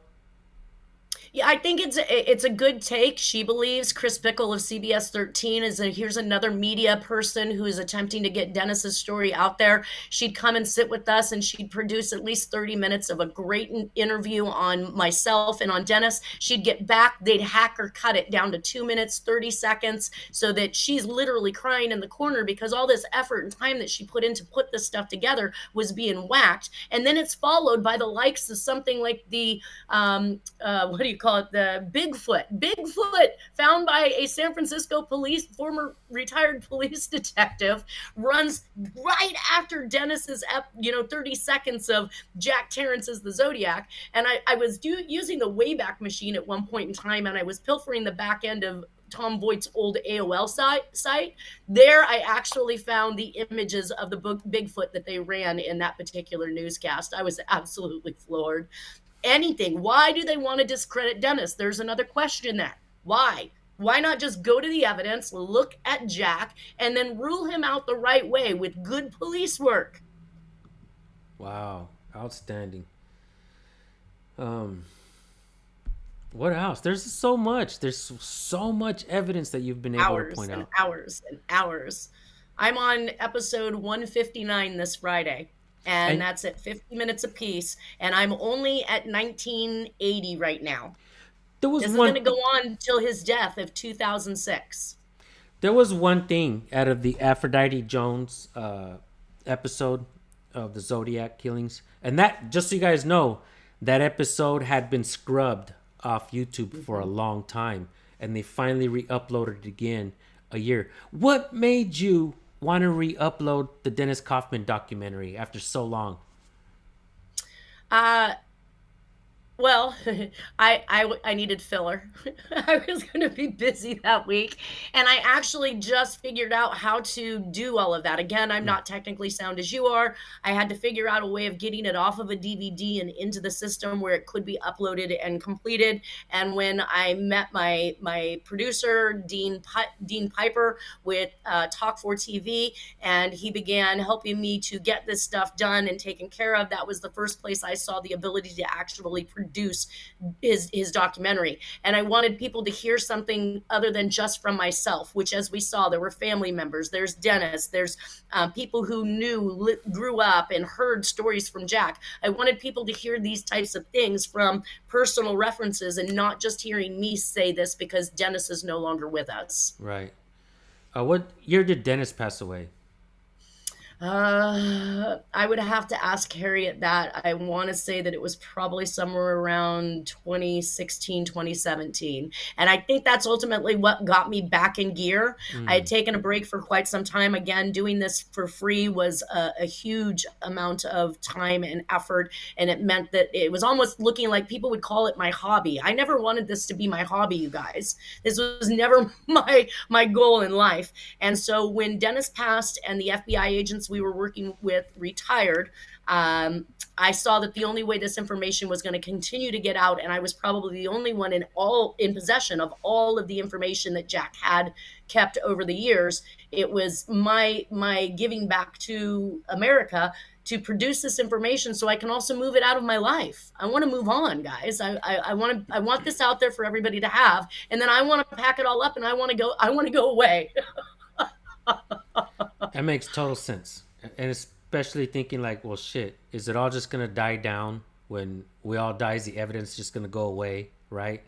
B: Yeah, I think it's a good take. She believes Chris Bickle of CBS 13 here's another media person who is attempting to get Dennis's story out there. She'd come and sit with us, and she'd produce at least 30 minutes of a great interview on myself and on Dennis. She'd get back, they'd hack or cut it down to 2 minutes, 30 seconds, so that she's literally crying in the corner because all this effort and time that she put in to put this stuff together was being whacked. And then it's followed by the likes of something like the, what do you call it, the Bigfoot found by a San Francisco former retired police detective, runs right after Dennis's 30 seconds of Jack Terrence as the Zodiac. And I was using the Wayback Machine at one point in time, and I was pilfering the back end of Tom Voigt's old AOL site. There I actually found the images of the Bigfoot that they ran in that particular newscast. I was absolutely floored. Anything. Why do they want to discredit Dennis? There's another question there. Why? Why not just go to the evidence, look at Jack, and then rule him out the right way with good police work?
A: Wow. Outstanding. What else? There's so much. There's so much evidence that you've been able to point out.
B: Hours and hours. I'm on episode 159 this Friday. And that's at 50 minutes apiece, and I'm only at 1980 right now. This is going to go on until his death of 2006.
A: There was one thing out of the Aphrodite Jones episode of the Zodiac killings, and that, just so you guys know, that episode had been scrubbed off YouTube for a long time, and they finally re-uploaded it again a year. What made you want to re-upload the Dennis Kaufman documentary after so long?
B: Well, I needed filler. I was going to be busy that week, and I actually just figured out how to do all of that. Again, I'm not technically sound as you are. I had to figure out a way of getting it off of a DVD and into the system where it could be uploaded and completed. And when I met my producer, Dean Piper, with Talk4TV, and he began helping me to get this stuff done and taken care of, that was the first place I saw the ability to actually produce his documentary. And I wanted people to hear something other than just from myself, which, as we saw, there were family members, there's Dennis, there's people who grew up and heard stories from Jack. I wanted people to hear these types of things from personal references and not just hearing me say this because Dennis is no longer with us.
A: Right. What year did Dennis pass away?
B: I would have to ask Harriet that. I want to say that it was probably somewhere around 2016, 2017. And I think that's ultimately what got me back in gear. I had taken a break for quite some time. Again, doing this for free was a huge amount of time and effort. And it meant that it was almost looking like people would call it my hobby. I never wanted this to be my hobby, you guys. This was never my goal in life. And so when Dennis passed and the FBI agents we were working with retired, I saw that the only way this information was going to continue to get out, and I was probably the only one in possession of all of the information that Jack had kept over the years. It was my giving back to America to produce this information so I can also move it out of my life. I want to move on, guys. I want this out there for everybody to have, and then I want to pack it all up and I want to go away.
A: That makes total sense. And especially thinking like, well, shit, is it all just going to die down when we all die? Is the evidence just going to go away, right?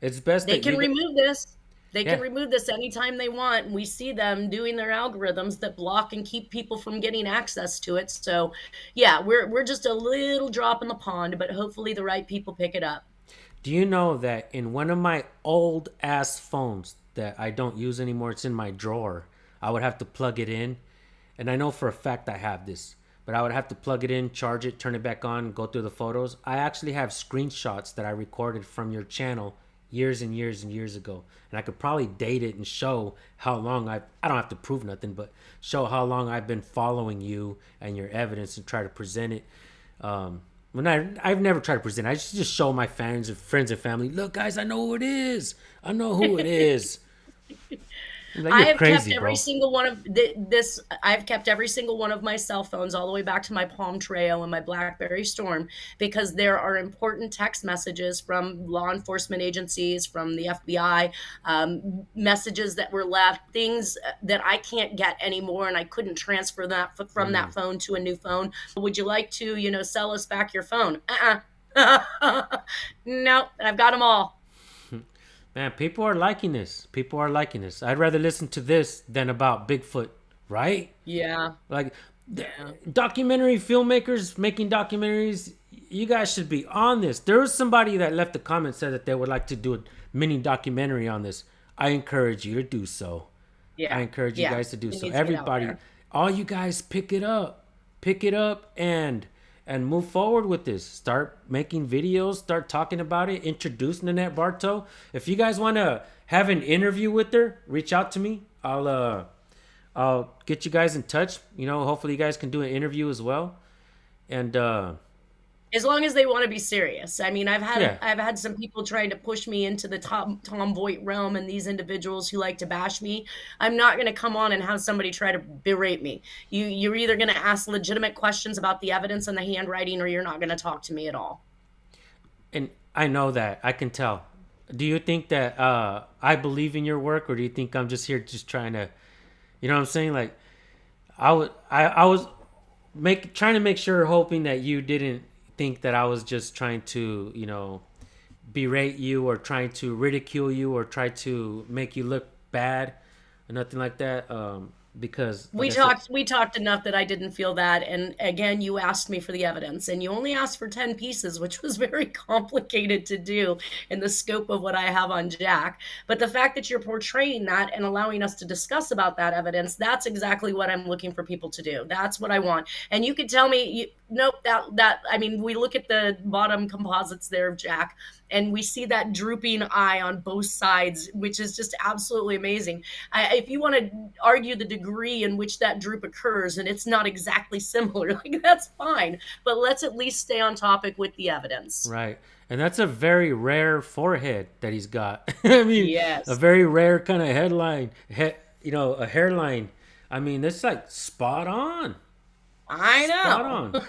A: It's best
B: They
A: that
B: can
A: you
B: remove this. They can
A: Yeah.
B: remove this anytime they want. And we see them doing their algorithms that block and keep people from getting access to it. So, yeah, we're just a little drop in the pond, but hopefully the right people pick it up.
A: Do you know that in one of my old ass phones that I don't use anymore, it's in my drawer, I would have to plug it in. And I know for a fact I have this, but I would have to plug it in, charge it, turn it back on, go through the photos. I actually have screenshots that I recorded from your channel years and years and years ago. And I could probably date it and show how long I don't have to prove nothing, but show how long I've been following you and your evidence and try to present it. I've never tried to present it. I just show my fans and friends and family, look guys, I know who it is. I know who it is. Like,
B: I
A: you're
B: have
A: crazy,
B: kept every
A: bro.
B: single one of this. I've kept every single one of my cell phones all the way back to my Palm Treo and my BlackBerry Storm, because there are important text messages from law enforcement agencies, from the FBI, messages that were left, things that I can't get anymore, and I couldn't transfer that from that phone to a new phone. Would you like to, sell us back your phone? No, I've got them all.
A: Man, people are liking this. People are liking this. I'd rather listen to this than about Bigfoot, right?
B: Yeah.
A: Like, documentary filmmakers making documentaries, you guys should be on this. There was somebody that left a comment, said that they would like to do a mini documentary on this. I encourage you to do so.
B: Yeah.
A: I encourage you
B: Yeah.
A: guys to do
B: It
A: so.
B: needs to get out
A: Everybody,
B: there.
A: all you guys, pick it up and move forward with this. Start making videos, start talking about it, introduce Nanette Bartow. If you guys want to have an interview with her, reach out to me. I'll get you guys in touch. Hopefully you guys can do an interview as well. And
B: As long as they want to be serious. I mean, I've
A: Yeah.
B: had some people trying to push me into the Tom Voight realm, and these individuals who like to bash me. I'm not going to come on and have somebody try to berate me. You're either going to ask legitimate questions about the evidence and the handwriting, or you're not going to talk to me at all.
A: and I know that. I can tell. Do you think that I believe in your work, or do you think I'm just here just trying to, you know what I'm saying? Like, I was trying to make sure, hoping that you didn't think that I was just trying to, berate you or trying to ridicule you or try to make you look bad or nothing like that. Because
B: We
A: like I said-
B: we talked enough that I didn't feel that. And again, you asked me for the evidence, and you only asked for 10 pieces, which was very complicated to do in the scope of what I have on Jack. But the fact that you're portraying that and allowing us to discuss about that evidence, that's exactly what I'm looking for people to do. That's what I want. And you could tell me, nope, I mean, we look at the bottom composites there of Jack, and we see that drooping eye on both sides, which is just absolutely amazing. If you want to argue the degree in which that droop occurs, and it's not exactly similar, like, that's fine. But let's at least stay on topic with the evidence.
A: Right. And that's a very rare forehead that he's got. I mean,
B: Yes.
A: a very rare kind of a hairline. I mean, it's like spot on.
B: I know.
A: Spot on.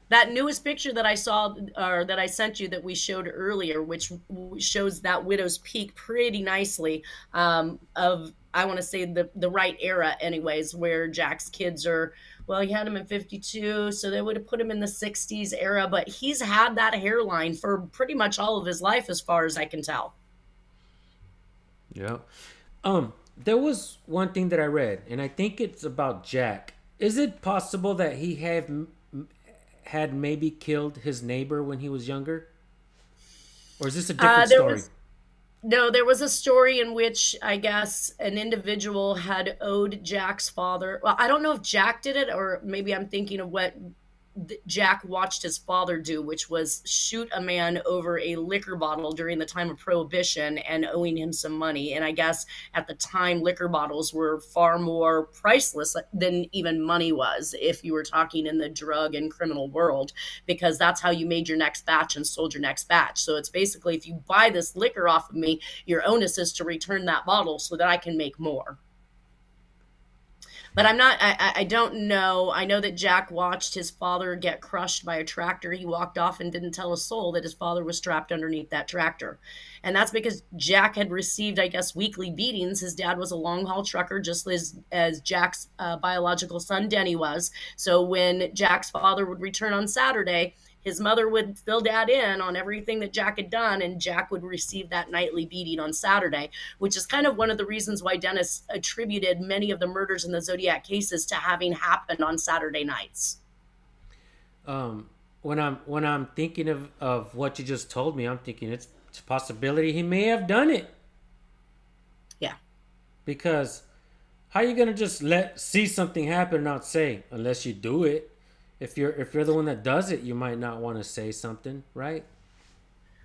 B: That newest picture that I saw, or that I sent you, that we showed earlier, which shows that widow's peak pretty nicely, of, I want to say, the right era anyways, where Jack's kids are, well, he had him in 52, so they would have put him in the 60s era, but he's had that hairline for pretty much all of his life, as far as I can tell.
A: Yeah. There was one thing that I read, and I think it's about Jack. Is it possible that he had maybe killed his neighbor when he was younger? Or is this a different story?
B: There was a story in which, I guess, an individual had owed Jack's father. Well, I don't know if Jack did it, or maybe I'm thinking of what Jack watched his father do, which was shoot a man over a liquor bottle during the time of Prohibition and owing him some money. And I guess at the time, liquor bottles were far more priceless than even money was, if you were talking in the drug and criminal world, because that's how you made your next batch and sold your next batch. So it's basically, if you buy this liquor off of me, your onus is to return that bottle so that I can make more. But I don't know. I know that Jack watched his father get crushed by a tractor. He walked off and didn't tell a soul that his father was trapped underneath that tractor. And that's because Jack had received, I guess, weekly beatings. His dad was a long haul trucker, just as Jack's biological son, Denny, was. So when Jack's father would return on Saturday, his mother would fill Dad in on everything that Jack had done, and Jack would receive that nightly beating on Saturday, which is kind of one of the reasons why Dennis attributed many of the murders in the Zodiac cases to having happened on Saturday nights.
A: When I'm thinking of what you just told me, I'm thinking it's a possibility he may have done it.
B: Yeah.
A: Because how are you gonna just see something happen and not say, unless you do it? If you're the one that does it, you might not want to say something, right?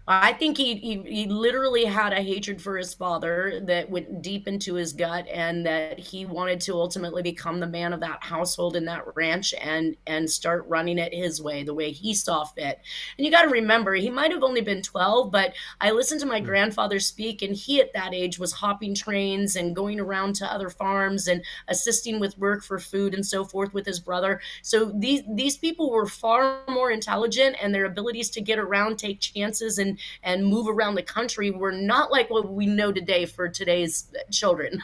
B: I think he literally had a hatred for his father that went deep into his gut, and that he wanted to ultimately become the man of that household and that ranch and start running it his way, the way he saw fit. And you got to remember, he might have only been 12, but I listened to my grandfather speak, and he at that age was hopping trains and going around to other farms and assisting with work for food and so forth with his brother. So these people were far more intelligent, and their abilities to get around, take chances, and move around the country were not like what we know today for today's children.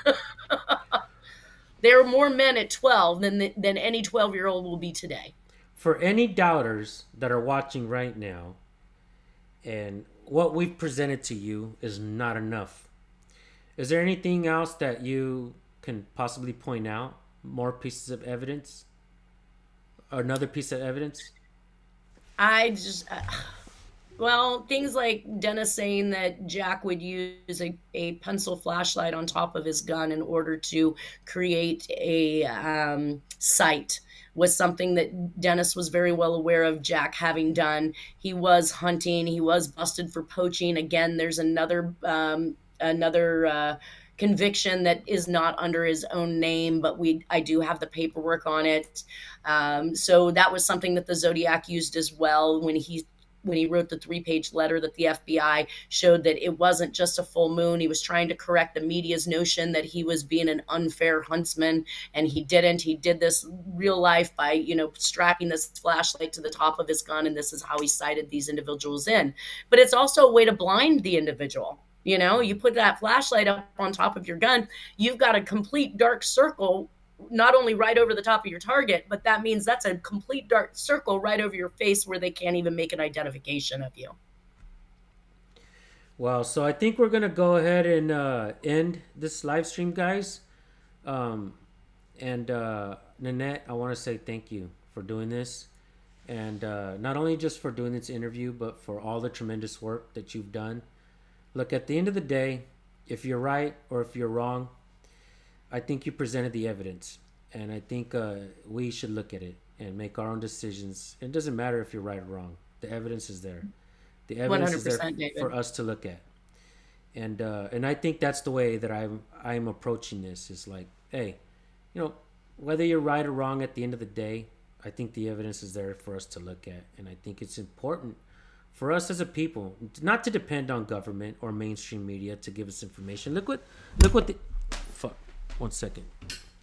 B: There are more men at 12 than any 12-year-old will be today.
A: For any doubters that are watching right now, and what we've presented to you is not enough. Is there anything else that you can possibly point out? More pieces of evidence? Another piece of evidence?
B: Well, things like Dennis saying that Jack would use a pencil flashlight on top of his gun in order to create a sight was something that Dennis was very well aware of Jack having done. He was hunting. He was busted for poaching. Again, there's another conviction that is not under his own name, but I do have the paperwork on it. So that was something that the Zodiac used as well when he wrote the 3-page letter that the FBI showed that it wasn't just a full moon. He was trying to correct the media's notion that he was being an unfair huntsman, and he didn't. He did this real life by, strapping this flashlight to the top of his gun, and this is how he sighted these individuals in. But it's also a way to blind the individual. You put that flashlight up on top of your gun, you've got a complete dark circle, not only right over the top of your target, but that means that's a complete dark circle right over your face where they can't even make an identification of you.
A: Well, so I think we're going to go ahead and end this live stream, guys. And Nanette, I want to say thank you for doing this. And not only just for doing this interview, but for all the tremendous work that you've done. Look, at the end of the day, if you're right or if you're wrong, I think you presented the evidence, and I think we should look at it and make our own decisions. It doesn't matter if you're right or wrong. The evidence is there. The evidence is there for us to look at, and I think that's the way that I'm approaching this. Is like, hey, whether you're right or wrong, at the end of the day, I think the evidence is there for us to look at, and I think it's important for us as a people not to depend on government or mainstream media to give us information. Look what the fuck. 1 second.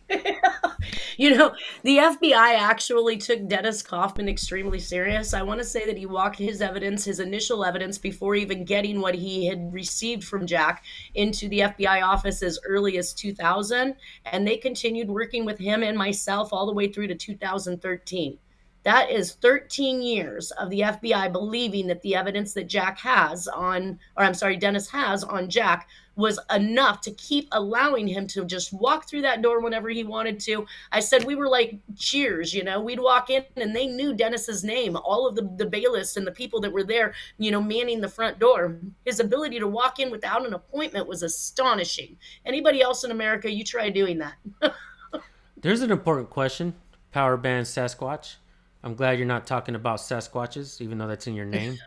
B: The FBI actually took Dennis Kaufman extremely serious. I want to say that he walked his initial evidence, before even getting what he had received from Jack, into the FBI office as early as 2000. And they continued working with him and myself all the way through to 2013. That is 13 years of the FBI believing that the evidence that Dennis has on Jack was enough to keep allowing him to just walk through that door whenever he wanted to. I said we were like Cheers, we'd walk in and they knew Dennis's name, all of the bailiffs and the people that were there, manning the front door. His ability to walk in without an appointment was astonishing. Anybody else in America, you try doing that.
A: There's an important question, Power Band Sasquatch. I'm glad you're not talking about Sasquatches, even though that's in your name.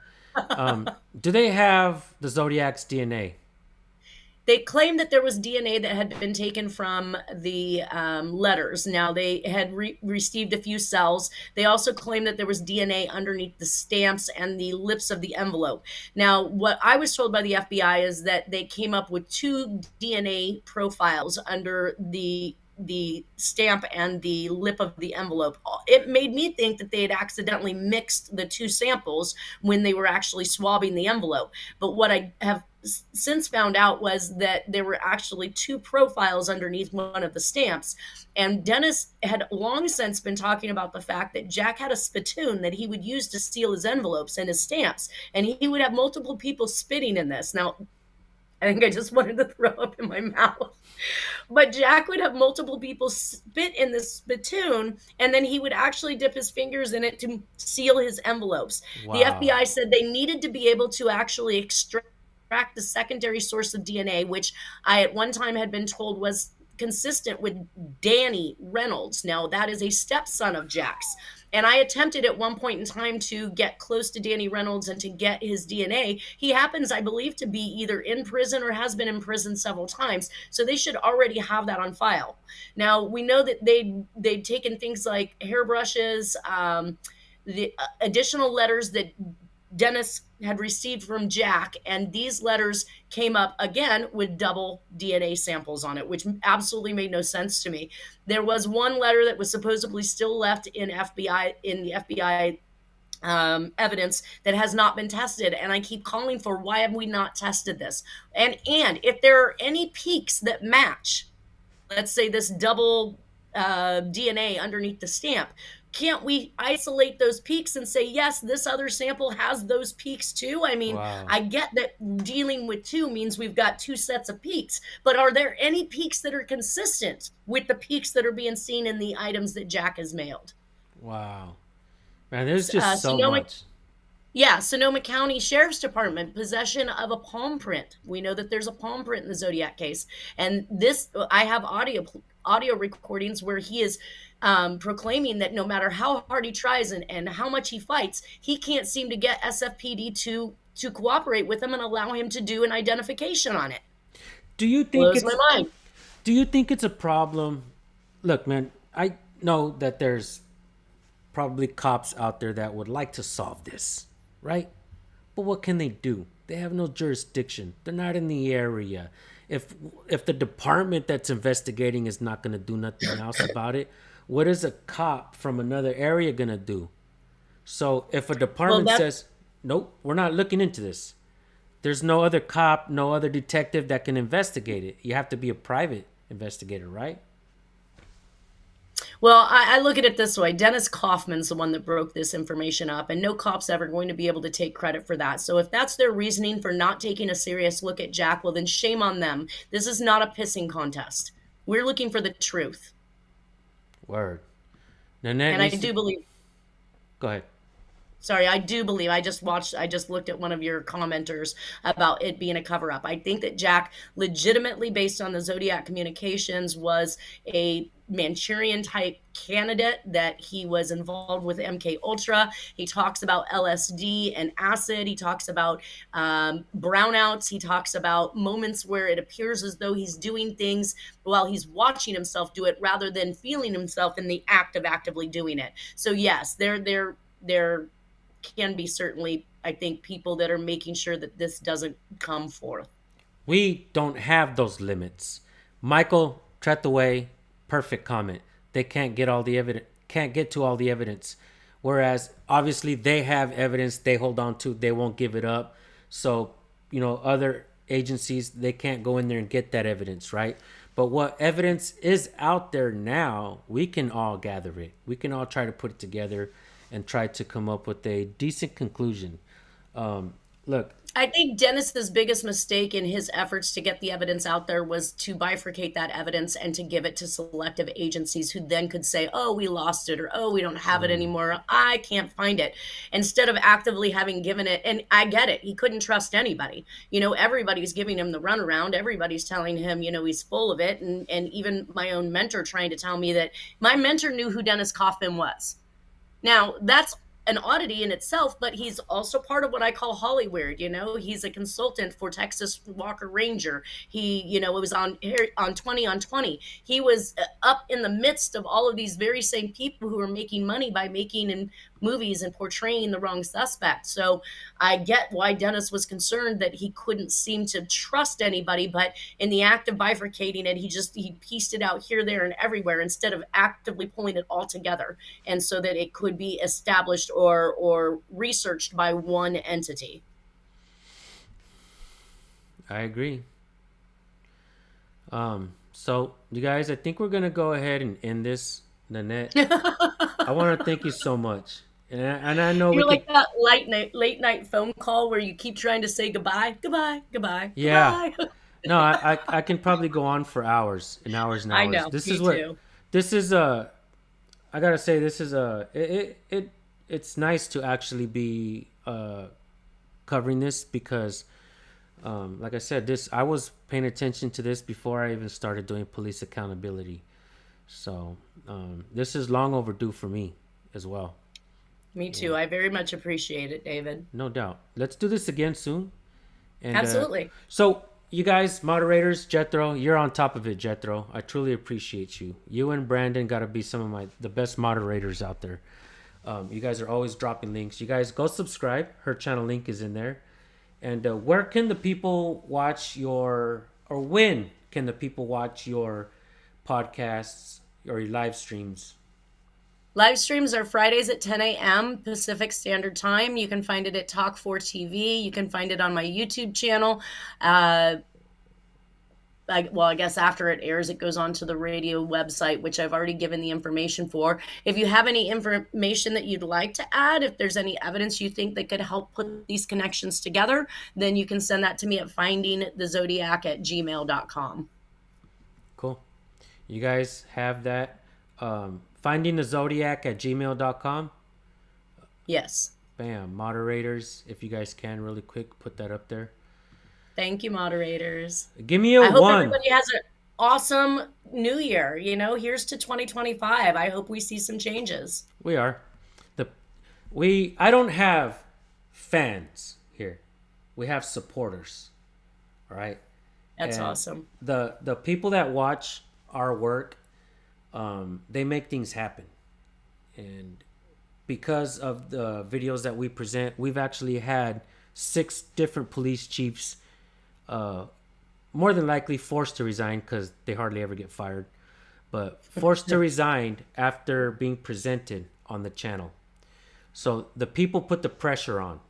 A: Do they have the Zodiac's DNA?
B: They claimed that there was DNA that had been taken from the letters. Now, they had received a few cells. They also claimed that there was DNA underneath the stamps and the lips of the envelope. Now, what I was told by the FBI is that they came up with 2 DNA profiles under the stamp and the lip of the envelope. It made me think that they had accidentally mixed the 2 samples when they were actually swabbing the envelope. But what I have since found out was that there were actually 2 profiles underneath one of the stamps. And Dennis had long since been talking about the fact that Jack had a spittoon that he would use to seal his envelopes and his stamps. And he would have multiple people spitting in this. Now, I think I just wanted to throw up in my mouth. But Jack would have multiple people spit in this spittoon, and then he would actually dip his fingers in it to seal his envelopes.
A: Wow.
B: The FBI said they needed to be able to actually extract the secondary source of DNA, which I at one time had been told was consistent with Danny Reynolds. Now, that is a stepson of Jack's. And I attempted at one point in time to get close to Danny Reynolds and to get his DNA. He happens, I believe, to be either in prison or has been in prison several times. So they should already have that on file. Now, we know that they'd taken things like hairbrushes, the additional letters that Dennis had received from Jack, and these letters came up again with double DNA samples on it, which absolutely made no sense to me. There was one letter that was supposedly still left in the FBI evidence that has not been tested, and I keep calling for, why have we not tested this? And if there are any peaks that match, let's say this double DNA underneath the stamp, can't we isolate those peaks and say, yes, this other sample has those peaks too? I mean,
A: Wow.
B: I get that dealing with 2 means we've got 2 sets of peaks, but are there any peaks that are consistent with the peaks that are being seen in the items that Jack has mailed?
A: Wow. Man, there's just so
B: Sonoma-
A: much.
B: Yeah, Sonoma County Sheriff's Department, possession of a palm print. We know that there's a palm print in the Zodiac case. And this, I have audio recordings where he is proclaiming that no matter how hard he tries and how much he fights, he can't seem to get SFPD to cooperate with him and allow him to do an identification on it.
A: Do you think
B: Blows
A: it's
B: my mind.
A: Do you think it's a problem? Look, man, I know that there's probably cops out there that would like to solve this, right? But what can they do? They have no jurisdiction. They're not in the area. If the department that's investigating is not going to do nothing else about it, what is a cop from another area going to do? So if a department says, nope, we're not looking into this, there's no other cop, no other detective that can investigate it. You have to be a private investigator, right?
B: Well, I look at it this way. Dennis Kaufman's the one that broke this information up, and no cop's ever going to be able to take credit for that. So if that's their reasoning for not taking a serious look at Jack, well, then shame on them. This is not a pissing contest. We're looking for the truth.
A: Word. Nanette
B: And I
A: needs to-
B: do believe,
A: Go ahead.
B: sorry, I do believe, I just looked at one of your commenters about it being a cover up. I think that Jack, legitimately based on the Zodiac communications, was a Manchurian type candidate, that he was involved with MK Ultra. He talks about LSD and acid. He talks about brownouts. He talks about moments where it appears as though he's doing things while he's watching himself do it, rather than feeling himself in the act of actively doing it. So yes, there can be certainly, I think, people that are making sure that this doesn't come forth.
A: We don't have those limits. Michael Trethewey, perfect comment. They can't get all the evidence, can't get to all the evidence. Whereas obviously they have evidence they hold on to, they won't give it up. So, other agencies, they can't go in there and get that evidence, right? But what evidence is out there now, we can all gather it. We can all try to put it together and try to come up with a decent conclusion. Look,
B: I think Dennis's biggest mistake in his efforts to get the evidence out there was to bifurcate that evidence and to give it to selective agencies who then could say, oh, we lost it, or oh, we don't have it anymore. I can't find it. Instead of actively having given it, and I get it, he couldn't trust anybody. Everybody's giving him the runaround. Everybody's telling him, he's full of it. And even my own mentor trying to tell me that my mentor knew who Dennis Kaufman was. Now, that's an oddity in itself, but he's also part of what I call Hollywood. He's a consultant for Texas Walker Ranger. It was on 20 on 20. He was up in the midst of all of these very same people who were making money by making in movies and portraying the wrong suspect. So I get why Dennis was concerned that he couldn't seem to trust anybody, but in the act of bifurcating it, he pieced it out here, there, and everywhere instead of actively pulling it all together, and so that it could be established or researched by one entity.
A: I agree. So you guys, I think we're gonna go ahead and end this. Nanette, I want to thank you so much, and I know
B: You're
A: we
B: like
A: could.
B: that late night phone call where you keep trying to say goodbye, goodbye, goodbye,
A: Yeah.
B: goodbye.
A: No, I can probably go on for hours and hours and hours.
B: I know.
A: This
B: Me
A: is what
B: too.
A: this is I gotta say, this is it's nice to actually be covering this because like I said, I was paying attention to this before I even started doing police accountability. So this is long overdue for me as well.
B: Me too. I very much appreciate it, David.
A: No doubt. Let's do this again soon. And,
B: Absolutely.
A: So you guys, moderators, Jethro, you're on top of it, Jethro. I truly appreciate you. You and Brandon got to be some of the best moderators out there. You guys are always dropping links. You guys go subscribe. Her channel link is in there. And where can the people watch when can the people watch your podcasts or your live streams?
B: Live streams are Fridays at 10 a.m. Pacific Standard Time. You can find it at Talk4TV. You can find it on my YouTube channel. I guess after it airs, it goes on to the radio website, which I've already given the information for. If you have any information that you'd like to add, if there's any evidence you think that could help put these connections together, then you can send that to me at findingthezodiac@gmail.com.
A: Cool. You guys have that. Findingthezodiac@gmail.com.
B: Yes.
A: Bam. Moderators, if you guys can really quick, put that up there.
B: Thank you, moderators.
A: Give me a
B: I hope
A: one.
B: everybody has an awesome new year. Here's to 2025. I hope we see some changes.
A: We are. I don't have fans here. We have supporters. All right.
B: That's
A: And
B: awesome.
A: The people that watch our work, they make things happen. And because of the videos that we present, we've actually had 6 different police chiefs, more than likely forced to resign because they hardly ever get fired, but forced to resign after being presented on the channel. So the people put the pressure on,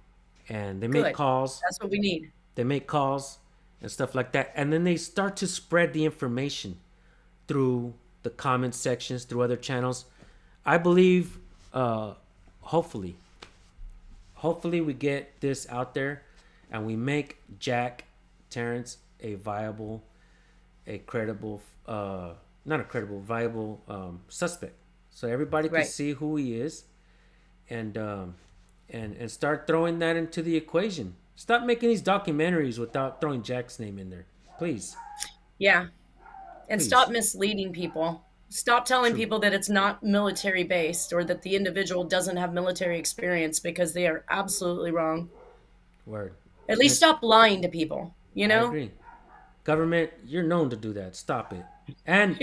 A: and they make
B: Good.
A: calls.
B: That's what we need.
A: They make calls and stuff like that, and then they start to spread the information through the comment sections, through other channels. I believe, hopefully we get this out there, and we make Jack Terrence viable suspect, so everybody can
B: Right.
A: see who he is, and start throwing that into the equation. Stop making these documentaries without throwing Jack's name in there, please.
B: Yeah. And
A: Please.
B: stop misleading people. Stop telling
A: True.
B: people that it's not military based or that the individual doesn't have military experience, because they are absolutely wrong.
A: Word.
B: At least stop lying to people,
A: I agree. Government, you're known to do that. Stop it. And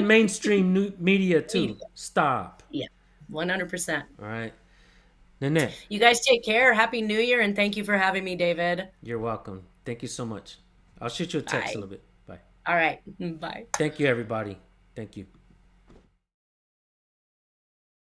A: mainstream media too.
B: Media.
A: Stop.
B: Yeah, 100%.
A: All right. Nanette,
B: You guys take care. Happy New Year, and thank you for having me, David.
A: you're welcome. Thank you so much. I'll shoot you a text
B: Bye.
A: in a little bit. Bye.
B: All right. Bye.
A: Thank you, everybody. Thank you.